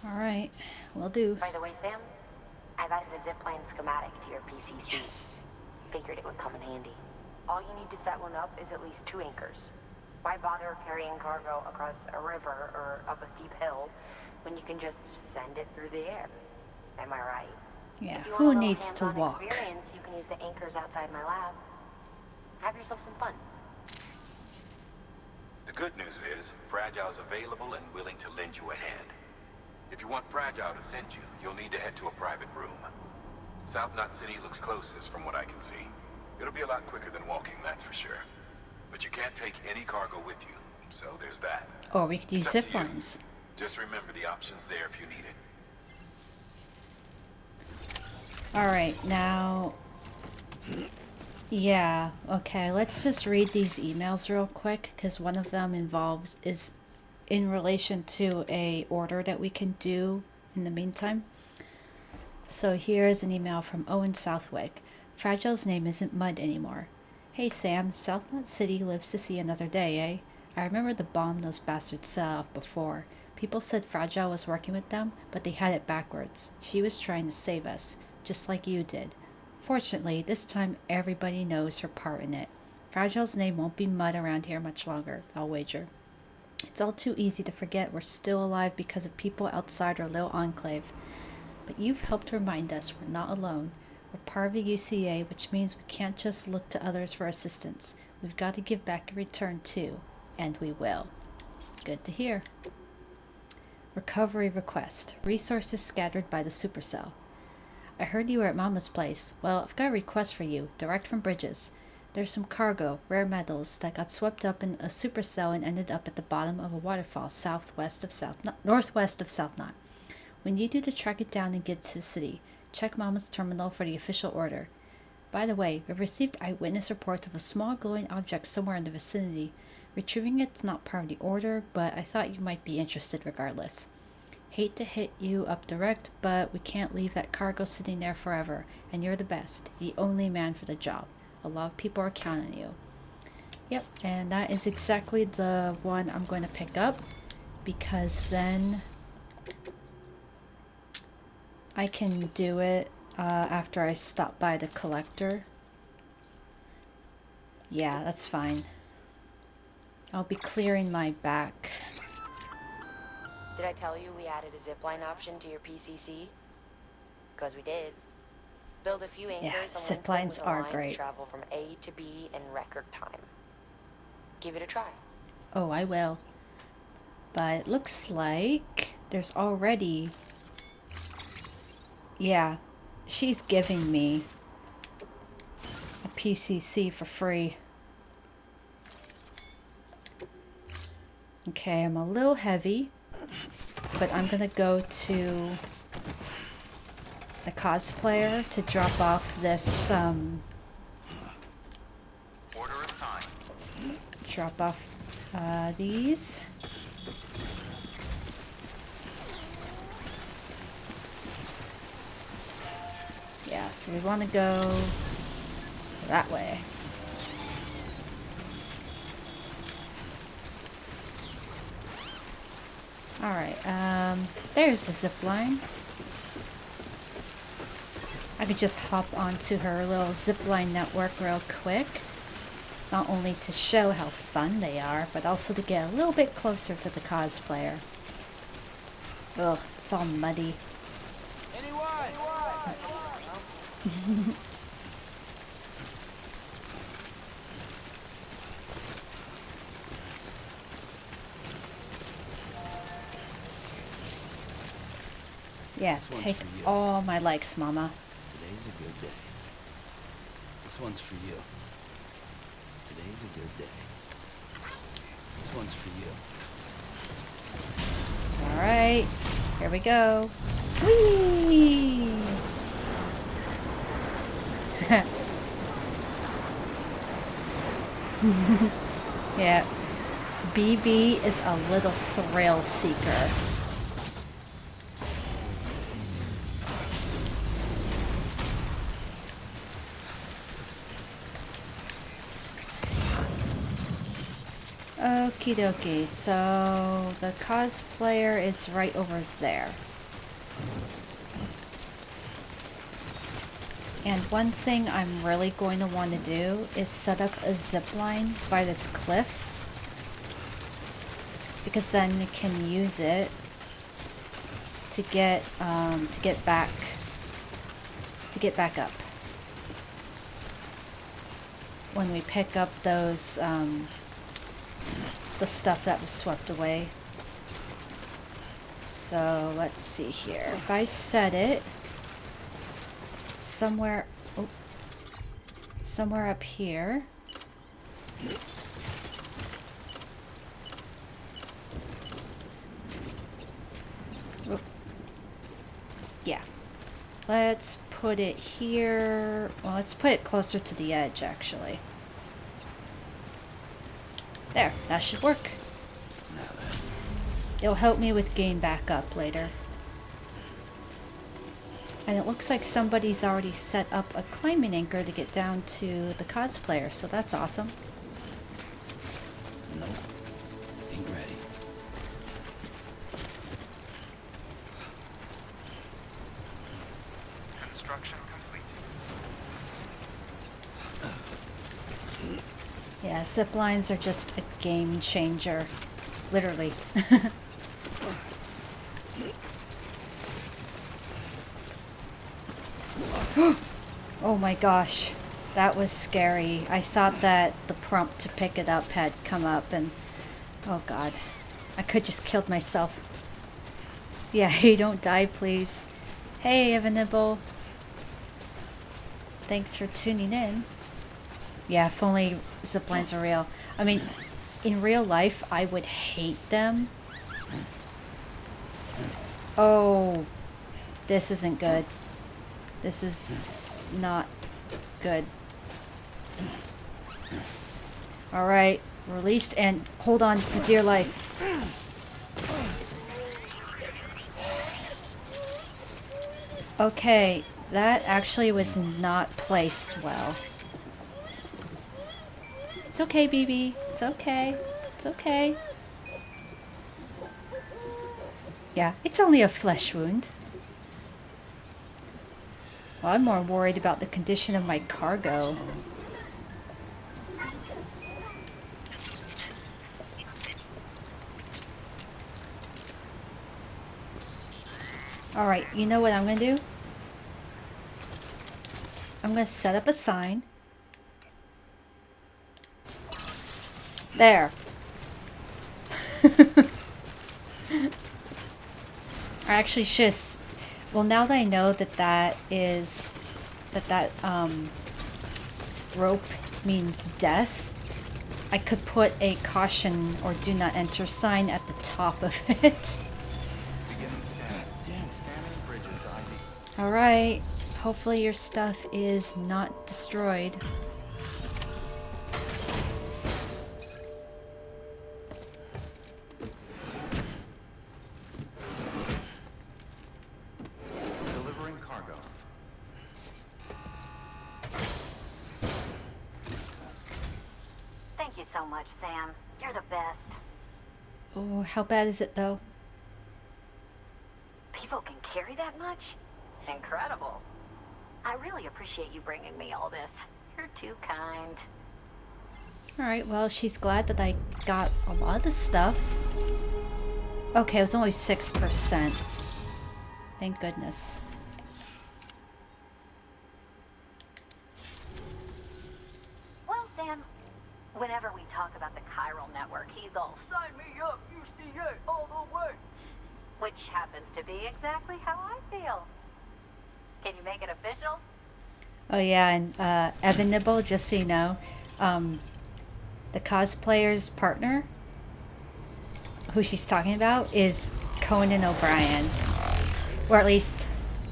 A: Alright, will do.
J: By the way, Sam, I've added a zipline schematic to your PCC.
A: Yes.
J: Figured it would come in handy. All you need to set one up is at least 2 anchors. Why bother carrying cargo across a river or up a steep hill when you can just send it through the air? Am I right?
A: Yeah,
J: If you want
A: who
J: a little
A: needs to
J: hands-on
A: walk?
J: experience, you can use the anchors outside my lab. Have yourself some fun.
C: The good news is, Fragile's available and willing to lend you a hand. If you want Fragile to send you, you'll need to head to a private room. South Knot City looks closest from what I can see. It'll be a lot quicker than walking, that's for sure. But you can't take any cargo with you, so there's that.
A: Or we could use
C: It's up to you.
A: ziplines.
C: Just remember the options there if you need it.
A: Alright, now... Yeah, okay, let's just read these emails real quick, because one of them is in relation to a order that we can do in the meantime. So here's an email from Owen Southwick. Fragile's name isn't Mud anymore. Hey Sam, South Knot City lives to see another day, eh? I remember the bomb those bastards set off before. People said Fragile was working with them, but they had it backwards. She was trying to save us, just like you did. Fortunately, this time everybody knows her part in it. Fragile's name won't be Mud around here much longer, I'll wager. It's all too easy to forget we're still alive because of people outside our little enclave. But you've helped remind us we're not alone. We're part of the UCA, which means we can't just look to others for assistance. We've got to give back in return too. And we will. Good to hear. Recovery request. Resources scattered by the supercell. I heard you were at Mama's place. Well, I've got a request for you, direct from Bridges. There's some cargo, rare metals, that got swept up in a supercell and ended up at the bottom of a waterfall northwest of South Knot. We need you to track it down and get to the city. Check Mama's terminal for the official order. By the way, we've received eyewitness reports of a small glowing object somewhere in the vicinity. Retrieving it's not part of the order, but I thought you might be interested regardless. Hate to hit you up direct, but we can't leave that cargo sitting there forever, and you're the best, the only man for the job. A lot of people are counting on you. Yep, and that is exactly the one I'm going to pick up, because then I can do it after I stop by the collector. Yeah, that's fine. I'll be clearing my back.
J: Did I tell you we added a zipline option to your PCC? Because we did. Build a few anchors
A: Yeah,
J: and link them
A: ziplines
J: with a
A: are
J: line
A: great.
J: to travel from A to B in record time. give it a try.
A: Oh, I will. But it looks like there's already... Yeah, she's giving me a PCC for free. Okay, I'm a little heavy, but I'm gonna go to the cosplayer to drop off this,
B: Order assigned.
A: drop off, these. Yeah, so we want to go that way. Alright, there's the zip line. I could just hop onto her little zipline network real quick. Not only to show how fun they are, but also to get a little bit closer to the cosplayer. Ugh, it's all muddy. Yeah, take all my likes, Mama.
E: Today's a good day. This one's for you. Today's a good day. This one's for you.
A: Alright, here we go. Whee! Yeah, BB is a little thrill seeker. Okie dokie, so the cosplayer is right over there. And one thing I'm really going to want to do is set up a zip line by this cliff, because then you can use it to get back up when we pick up those the stuff that was swept away. So let's see here. If I set it somewhere, oh, somewhere up here. Oh. Yeah. Let's put it here. Well, let's put it closer to the edge, actually. There, that should work. It'll help me with gain back up later. And it looks like somebody's already set up a climbing anchor to get down to the cosplayer, so that's awesome.
E: Nope. Ain't ready.
B: Construction complete.
A: Yeah, zip lines are just a game changer. Literally. Oh my gosh. That was scary. I thought that the prompt to pick it up had come up and... Oh god. I could just killed myself. Yeah, hey, don't die, please. Hey, Evanibble. Thanks for tuning in. Yeah, if only ziplines were real. I mean, in real life, I would hate them. Oh, this isn't good. This is not good. Alright, released and hold on for dear life. Okay, that actually was not placed well. It's okay, BB. It's okay. It's okay. Yeah, it's only a flesh wound. Well, I'm more worried about the condition of my cargo. Alright, you know what I'm gonna do? I'm gonna set up a sign. There. I actually should. Well, now that I know that that rope means death, I could put a caution or do not enter sign at the top of it. Alright. Hopefully your stuff is not destroyed.
B: Delivering cargo.
J: Thank you so much, Sam. You're the best.
A: Oh, how bad is it though?
J: People can carry that much? Incredible. I really appreciate you bringing me all this. You're too kind.
A: Alright, well, she's glad that I got a lot of the stuff. Okay, it was only 6%. Thank goodness.
J: Well, Sam, whenever we talk about the chiral network, he's all, sign me up, UCA, all the way. Which happens to be exactly how I feel. Can you make it official?
A: Oh yeah, and Evan Nibble, just so you know, the cosplayer's partner, who she's talking about, is Conan O'Brien. Or at least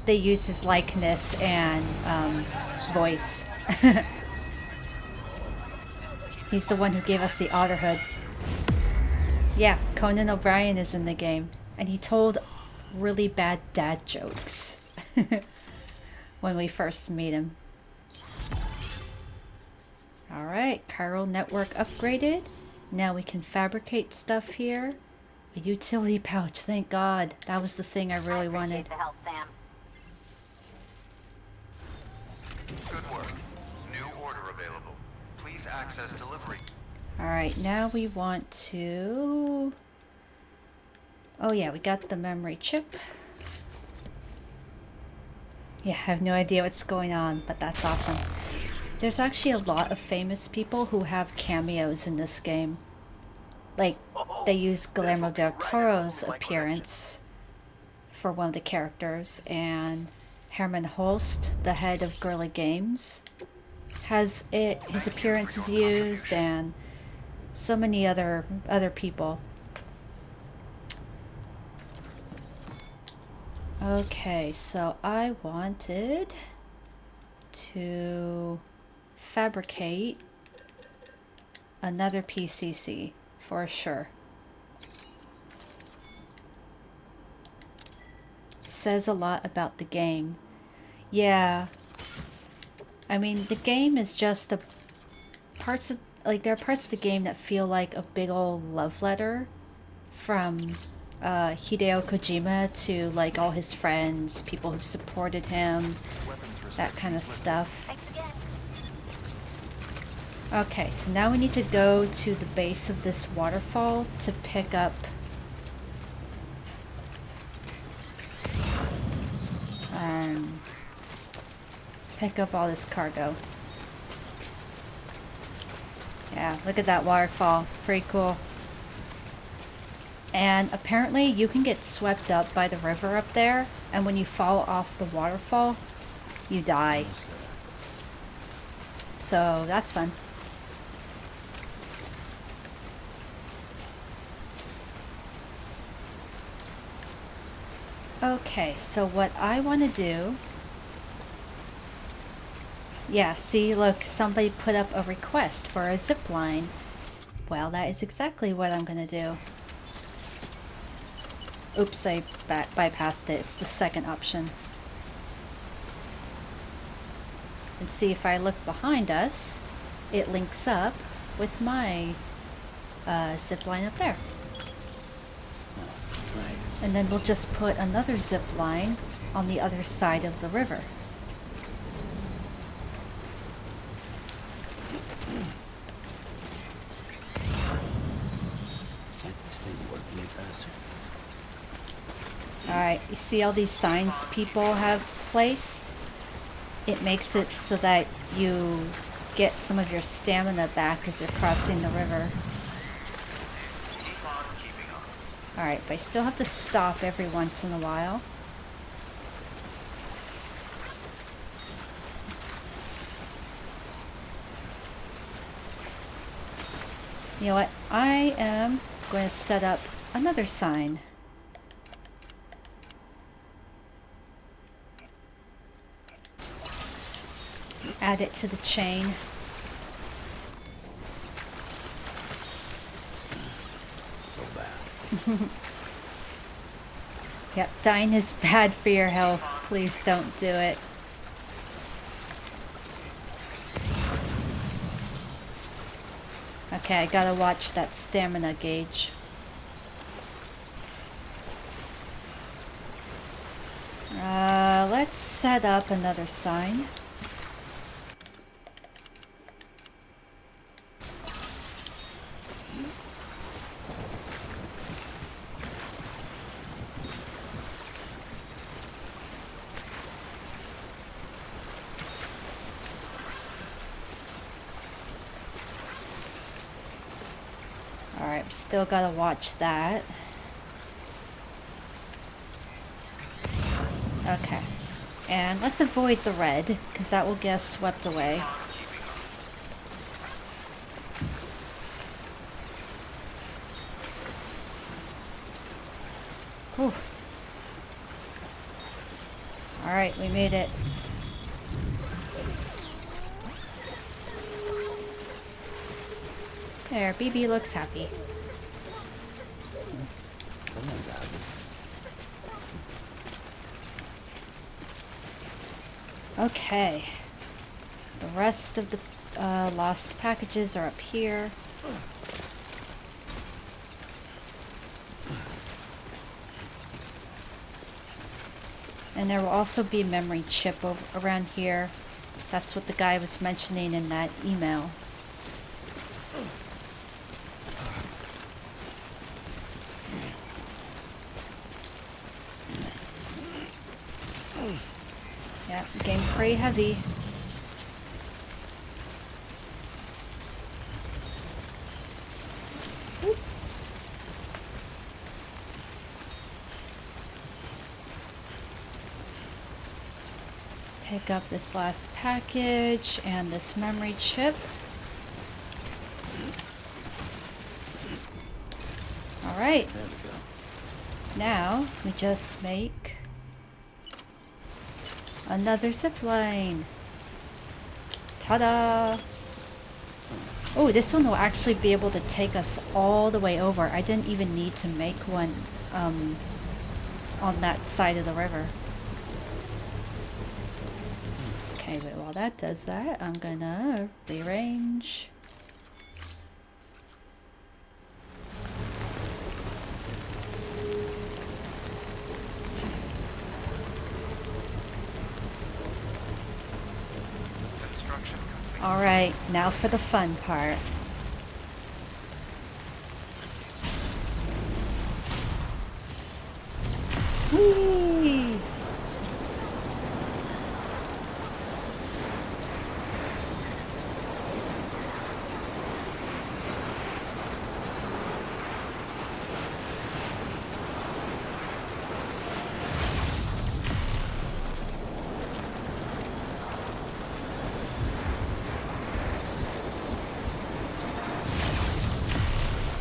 A: they use his likeness and voice. He's the one who gave us the otter hood. Yeah, Conan O'Brien is in the game. And he told really bad dad jokes when we first meet him. Alright, chiral network upgraded. Now we can fabricate stuff here. A utility pouch, thank God. That was the thing I really wanted.
J: The help, Sam.
B: Good work. New order available. Please access delivery.
A: Alright, now we want to... Oh yeah, we got the memory chip. Yeah, I have no idea what's going on, but that's awesome. There's actually a lot of famous people who have cameos in this game. Like, they use Guillermo del Toro's appearance for one of the characters, and Herman Holst, the head of Guerrilla Games, has his appearance is used, and so many other people. Okay, so I wanted to fabricate another PCC for sure. Says a lot about the game. Yeah. I mean, the game is just the parts of, like, there are parts of the game that feel like a big old love letter from Hideo Kojima to, like, all his friends, people who supported him, that kind of stuff. Okay, so now we need to go to the base of this waterfall to pick up all this cargo. Yeah, look at that waterfall. Pretty cool. And apparently you can get swept up by the river up there, and when you fall off the waterfall, you die. So that's fun. Okay, so what I want to do... Yeah, see, look, somebody put up a request for a zipline. Well, that is exactly what I'm going to do. Oops, I bypassed it. It's the second option. And see, if I look behind us, it links up with my zipline up there. And then we'll just put another zipline on the other side of the river. Alright, you see all these signs people have placed? It makes it so that you get some of your stamina back as you're crossing the river. Alright, but I still have to stop every once in a while. You know what? I am going to set up another sign. Add it to the chain.
E: So bad.
A: Yep, dying is bad for your health. Please don't do it. Okay, I gotta watch that stamina gauge. Let's set up another sign. Alright, still gotta watch that. Okay. And let's avoid the red, because that will get us swept away. Whew. Alright, we made it. There, BB looks happy.
E: Someone's happy.
A: Okay. The rest of the lost packages are up here. And there will also be a memory chip around here. That's what the guy was mentioning in that email. Yeah, game pretty heavy. Oop. Pick up this last package and this memory chip. Alright.
E: There we go.
A: Now we just make another zipline. Ta-da! Oh, this one will actually be able to take us all the way over. I didn't even need to make one on that side of the river. Okay, but while that does that, I'm gonna rearrange. Alright, now for the fun part. Whee!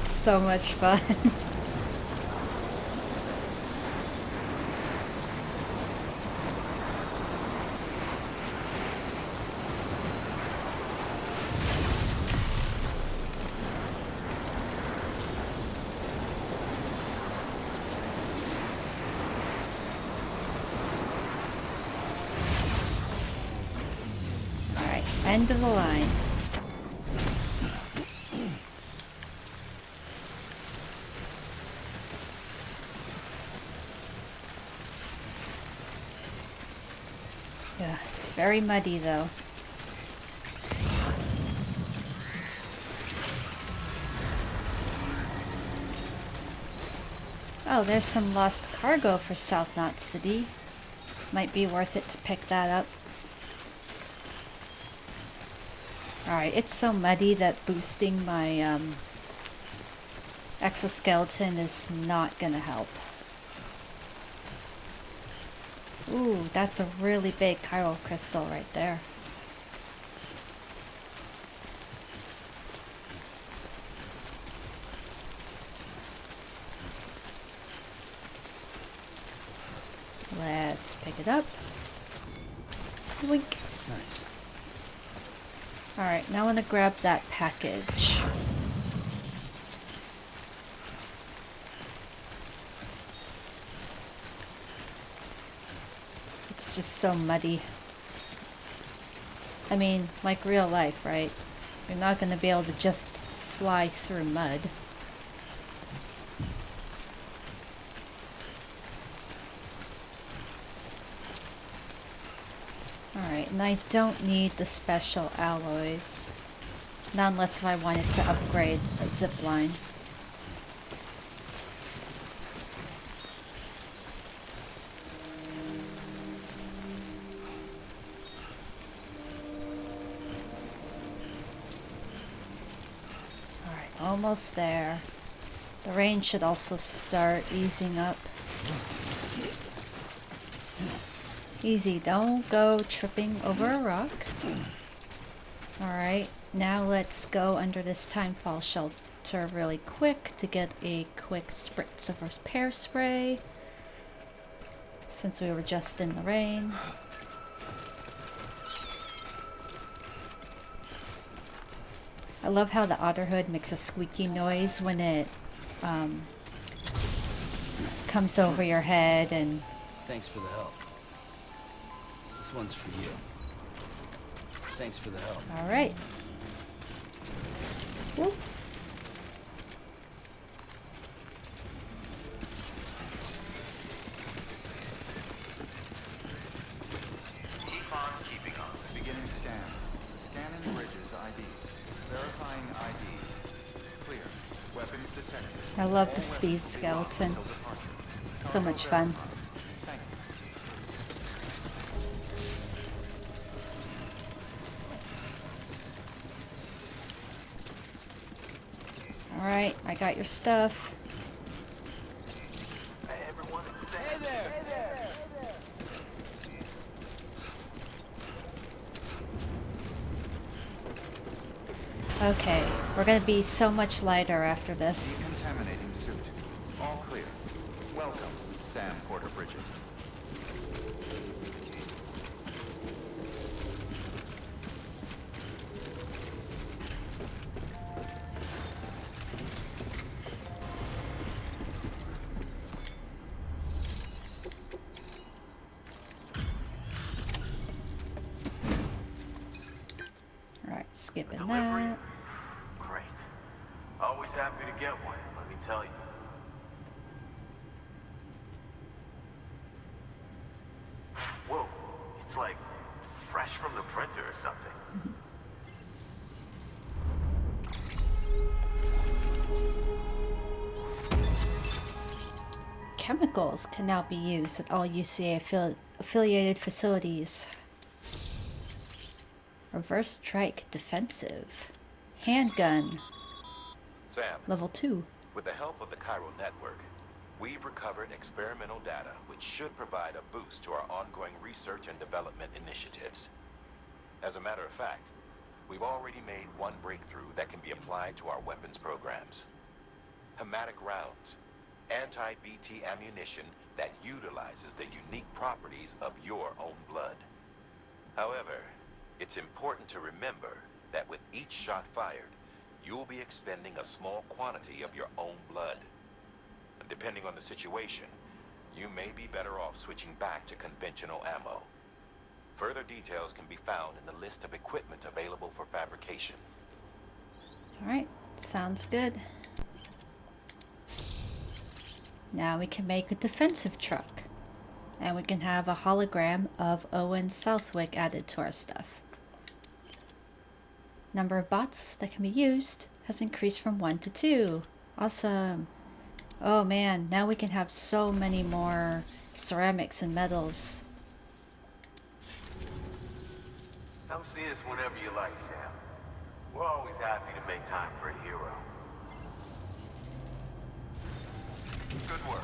A: So much fun. All right, end of the line. Yeah, it's very muddy though. Oh, there's some lost cargo for South Knot City. Might be worth it to pick that up. Alright, it's so muddy that boosting my exoskeleton is not gonna help. Ooh, that's a really big chiral crystal right there. Let's pick it up. Wink.
E: Nice.
A: Alright, now I want to grab that package. It's just so muddy. I mean, like real life, right? You're not going to be able to just fly through mud. Alright, and I don't need the special alloys. Not unless if I wanted to upgrade a zipline. Alright, almost there. The rain should also start easing up. Easy, don't go tripping over a rock. Alright, now let's go under this timefall shelter really quick to get a quick spritz of repair spray. Since we were just in the rain. I love how the otter hood makes a squeaky noise when it comes over your head and...
E: Thanks for the help. This one's for you. Thanks for the help.
A: Alright. Whoop.
B: Keep on keeping on.
H: Beginning scan. Scanning bridges ID. Verifying ID. Clear. Weapons detected.
A: I love the speed skeleton. So much fun.
H: Thank you.
A: Alright, I got your stuff.
E: Hey there!
A: Okay, we're gonna be so much lighter after this.
H: Decontaminating suit. All clear. Welcome, Sam Porter Bridges.
A: Alright, skipping
F: Delivery?
A: that.
F: Great. Always happy to get one, let me tell you. Whoa, it's like fresh from the printer or something.
A: Chemicals can now be used at all UCA affiliated facilities. Reverse strike defensive. Handgun.
C: Sam,
A: Level 2.
C: with the help of the chiral network, we've recovered experimental data which should provide a boost to our ongoing research and development initiatives. As a matter of fact, we've already made one breakthrough that can be applied to our weapons programs. Hematic rounds, anti-BT ammunition that utilizes the unique properties of your own blood. However, it's important to remember that with each shot fired, you'll be expending a small quantity of your own blood. And depending on the situation, you may be better off switching back to conventional ammo. Further details can be found in the list of equipment available for fabrication.
A: Alright, sounds good. Now we can make a defensive truck. And we can have a hologram of Owen Southwick added to our stuff. Number of bots that can be used has increased from 1 to 2. Awesome. Oh man, now we can have so many more ceramics and metals.
F: Come see us whenever you like, Sam. We're always happy to make time for a hero.
B: Good work.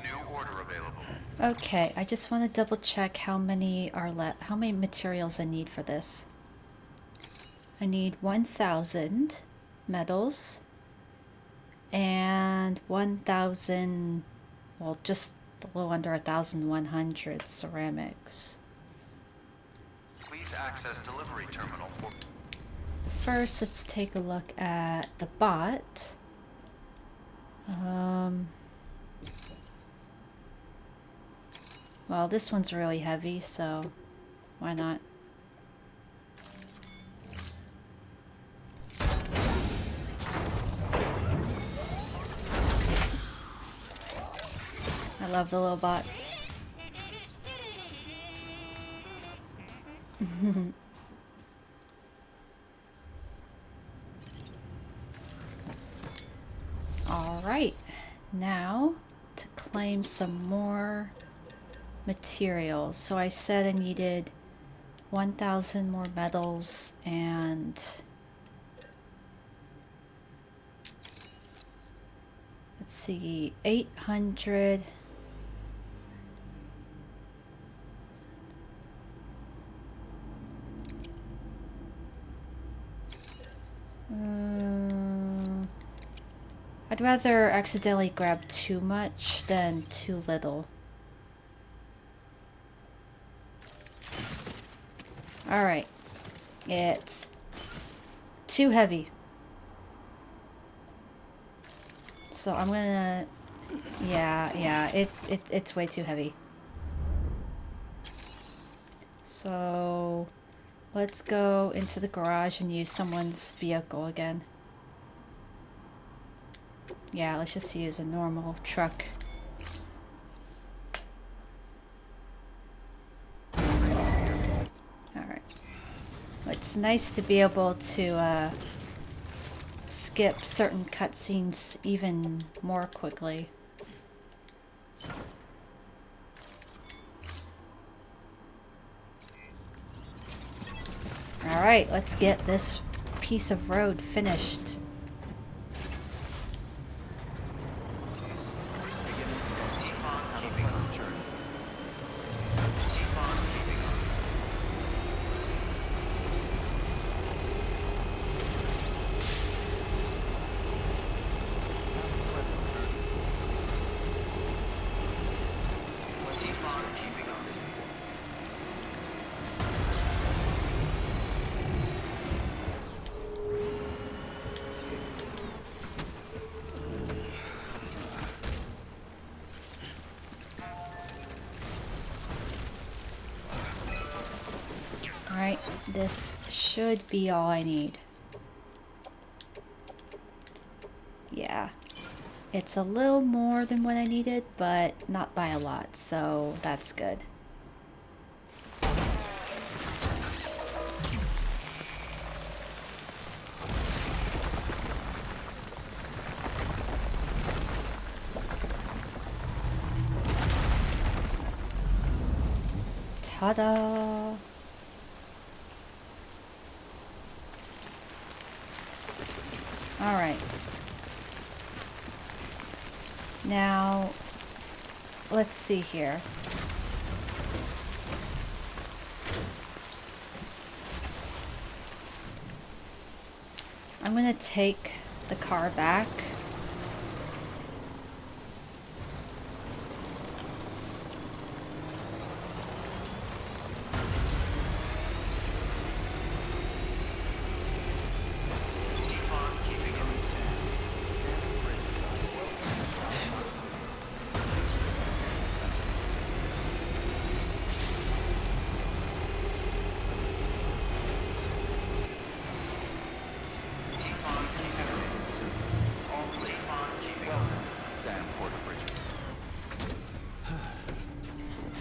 B: New order available.
A: Okay, I just want to double check how many are left, how many materials I need for this. I need 1,000 metals and 1,000, well, just a little under 1,100 ceramics.
B: Please access delivery terminal for...
A: First, let's take a look at the bot. Well, this one's really heavy, so why not? I love the little bots. Alright, now to claim some more materials. So I said I needed 1,000 more metals and let's see, 800. I'd rather accidentally grab too much than too little. Alright. It's too heavy. So I'm gonna... Yeah, it's way too heavy. So let's go into the garage and use someone's vehicle again. Yeah, let's just use a normal truck. Alright. It's nice to be able to skip certain cutscenes even more quickly. Alright, let's get this piece of road finished. Alright, this should be all I need. Yeah. It's a little more than what I needed, but not by a lot, so that's good. Ta-da! Alright. Now, let's see here. I'm gonna take the car back.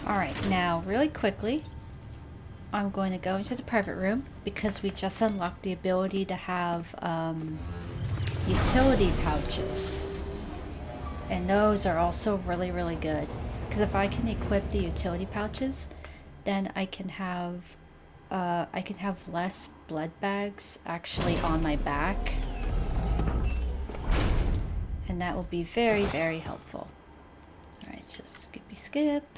A: Alright, now really quickly, I'm going to go into the private room because we just unlocked the ability to have utility pouches. And those are also really, really good. Because if I can equip the utility pouches, then I can have less blood bags actually on my back. And And that will be very, very helpful. Alright, just skippy skip.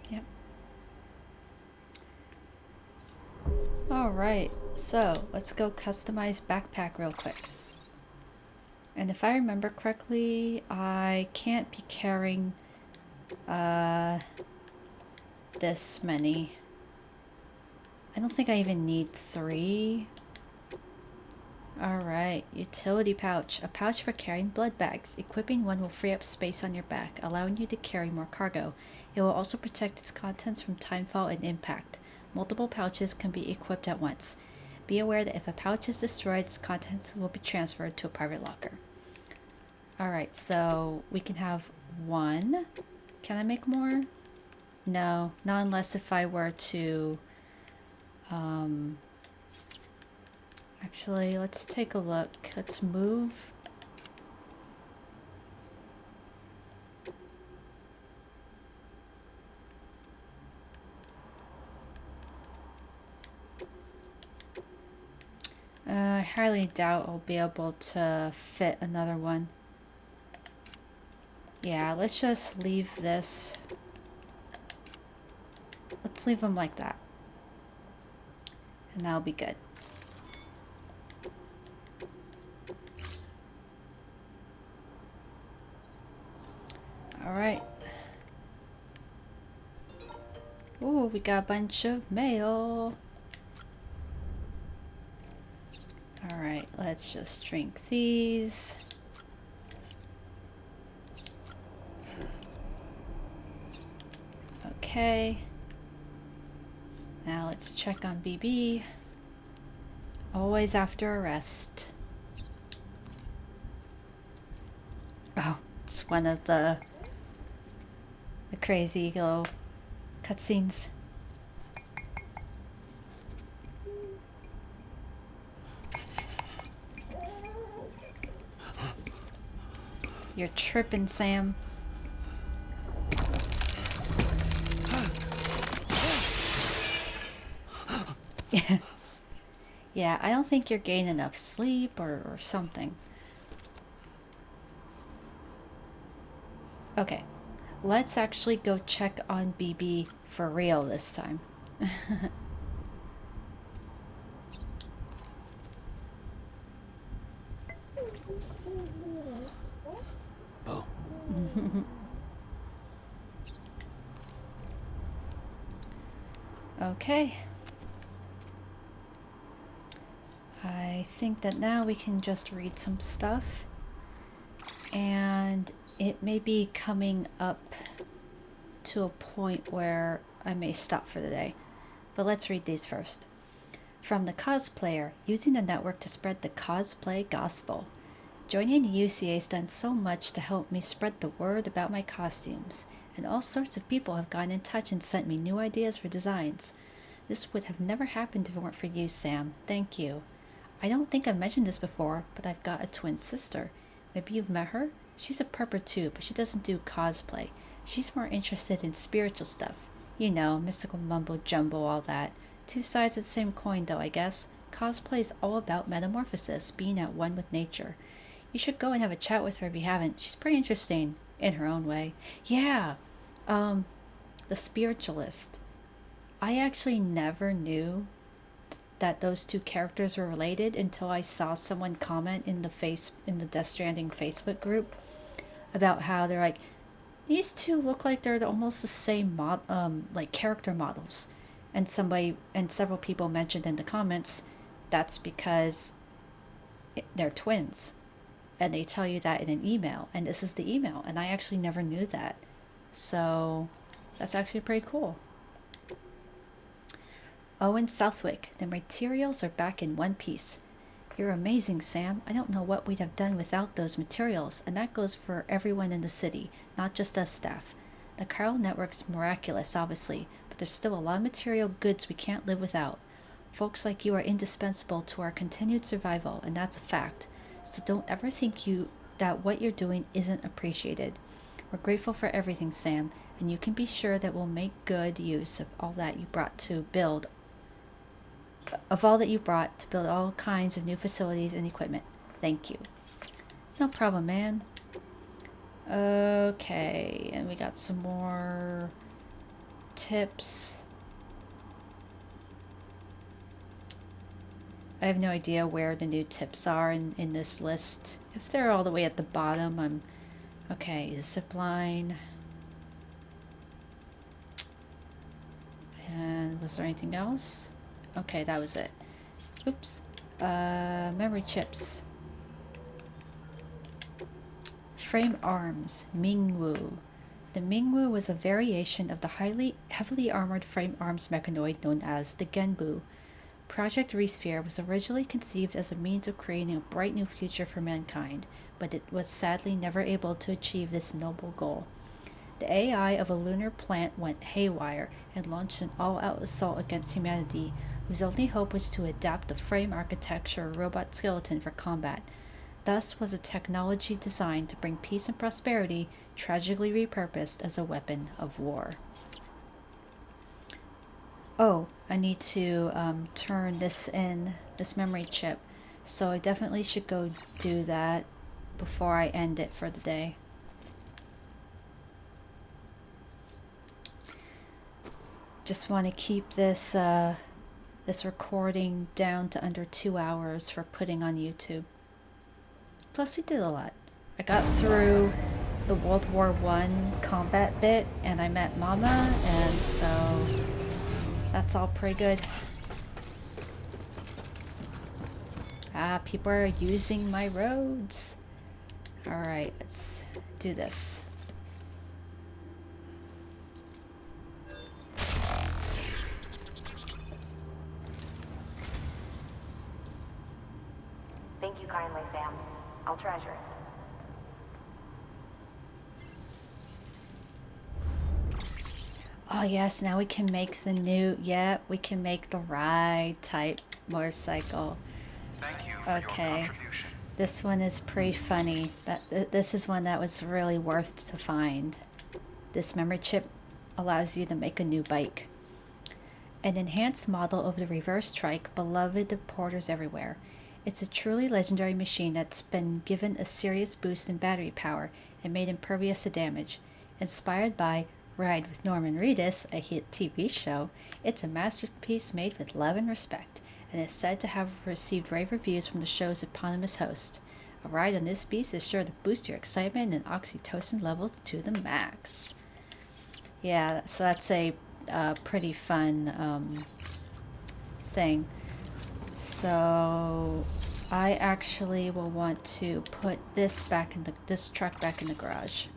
A: Yep. Alright, so let's go customize backpack real quick. And if I remember correctly, I can't be carrying this many. I don't think I even need 3. Alright, utility pouch. A pouch for carrying blood bags. Equipping one will free up space on your back, allowing you to carry more cargo. It will also protect its contents from timefall and impact. Multiple pouches can be equipped at once. Be aware that if a pouch is destroyed, its contents will be transferred to a private locker. Alright, so we can have 1. Can I make more? No, not unless if I were to... Actually, let's take a look. Let's move. I highly doubt I'll be able to fit another one. Yeah, let's just leave this. Let's leave them like that. And that'll be good. Alright. Ooh, we got a bunch of mail. Alright, let's just drink these. Okay. Now let's check on BB. Always after arrest. Oh, it's one of the crazy little cutscenes. You're tripping, Sam. Yeah, I don't think you're getting enough sleep or something. Okay, let's actually go check on BB for real this time.
E: Oh.
A: Okay. I think that now we can just read some stuff. And it may be coming up to a point where I may stop for the day. But let's read these first. From the cosplayer, using the network to spread the cosplay gospel. Joining the UCA has done so much to help me spread the word about my costumes, and all sorts of people have gotten in touch and sent me new ideas for designs. This would have never happened if it weren't for you, Sam. Thank you. I don't think I've mentioned this before, but I've got a twin sister. Maybe you've met her? She's a prepper too, but she doesn't do cosplay. She's more interested in spiritual stuff. You know, mystical mumbo jumbo, all that. Two sides of the same coin though, I guess. Cosplay is all about metamorphosis, being at one with nature. You should go and have a chat with her if you haven't. She's pretty interesting, in her own way. Yeah, the spiritualist. I actually never knew that those two characters were related until I saw someone comment in the Death Stranding Facebook group about how they're like, these two look like they're almost the same like character models, and several people mentioned in the comments that's because they're twins, and they tell you that in an email, and this is the email, and I actually never knew that, so that's actually pretty cool. Owen Southwick, the materials are back in one piece. You're amazing, Sam. I don't know what we'd have done without those materials, and that goes for everyone in the city, not just us staff. The Carl Network's miraculous, obviously, but there's still a lot of material goods we can't live without. Folks like you are indispensable to our continued survival, and that's a fact. So don't ever think that what you're doing isn't appreciated. We're grateful for everything, Sam, and you can be sure that we'll make good use of all that you brought to build of all that you brought to build all kinds of new facilities and equipment. Thank you. No problem, man. Okay, and we got some more tips. I have no idea where the new tips are in this list. If they're all the way at the bottom, I'm... Okay, zipline. And was there anything else? Okay, that was it. Oops. Memory chips. Frame arms. Mingwu. The Mingwu was a variation of the heavily armored frame arms mechanoid known as the Genbu. Project Resphere was originally conceived as a means of creating a bright new future for mankind, but it was sadly never able to achieve this noble goal. The AI of a lunar plant went haywire and launched an all-out assault against humanity, whose only hope was to adapt the frame architecture robot skeleton for combat. Thus was a technology designed to bring peace and prosperity tragically repurposed as a weapon of war. Oh, I need to turn this memory chip, so I definitely should go do that before I end it for the day. Just want to keep this this recording down to under 2 hours for putting on YouTube. Plus we did a lot. I got through the World War I combat bit and I met Mama, and so that's all pretty good. Ah, people are using my roads. Alright, let's do this.
J: Thank you kindly, Sam. I'll treasure it.
A: Oh yes, now we can make the new, we can make the ride type motorcycle.
B: Thank you for your contribution.
A: This one is pretty funny. This is one that was really worth to find. This memory chip allows you to make a new bike. An enhanced model of the reverse trike, beloved of porters everywhere. It's a truly legendary machine that's been given a serious boost in battery power and made impervious to damage. Inspired by Ride with Norman Reedus, a hit TV show, it's a masterpiece made with love and respect, and is said to have received rave reviews from the show's eponymous host. A ride on this beast is sure to boost your excitement and oxytocin levels to the max. Yeah, so that's a pretty fun thing. So I actually will want to put this truck back in the garage.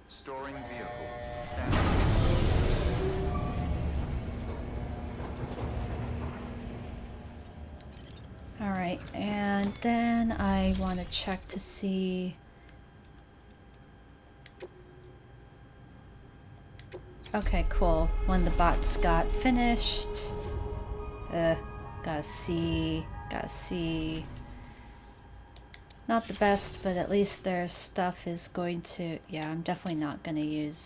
H: Storing vehicle. Standing.
A: Alright, and then I want to check to see... Okay, cool. When the bots got finished... gotta see... Not the best, but at least their stuff is going to... Yeah, I'm definitely not gonna use,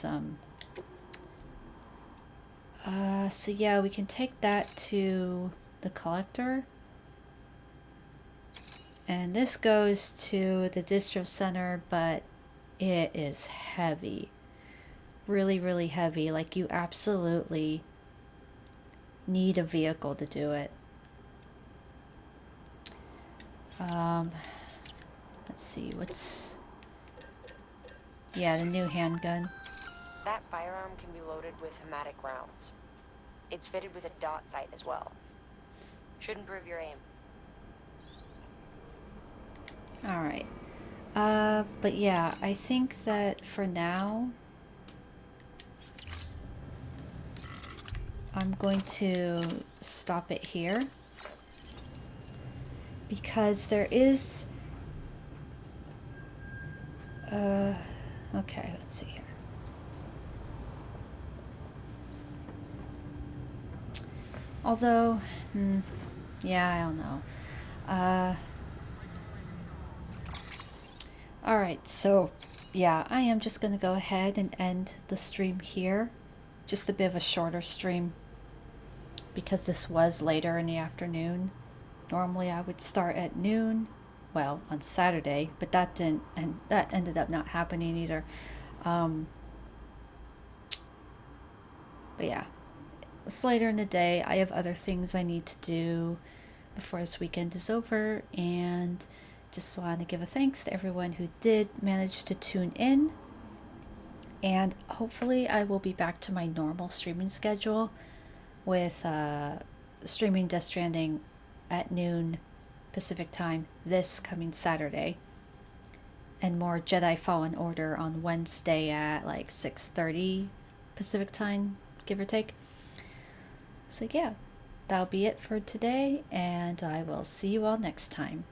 A: so yeah, we can take that to the collector. And this goes to the distro center, but it is heavy. Really, really heavy. Like, you absolutely need a vehicle to do it. Let's see, what's... Yeah, the new handgun.
J: That firearm can be loaded with hematic rounds. It's fitted with a dot sight as well. Should improve your aim.
A: Alright. But yeah, I think that for now... I'm going to stop it here. Because there is... okay, let's see here. Although, yeah, I don't know. Alright, so yeah, I am just going to go ahead and end the stream here. Just a bit of a shorter stream because this was later in the afternoon. Normally I would start at noon, well, on Saturday, but that didn't, and that ended up not happening either. But yeah, it's later in the day. I have other things I need to do before this weekend is over, and just want to give a thanks to everyone who did manage to tune in. And hopefully I will be back to my normal streaming schedule with streaming Death Stranding at noon Pacific time this coming Saturday, and more Jedi Fallen Order on Wednesday at like 6:30 Pacific time, give or take. So yeah, that'll be it for today, and I will see you all next time.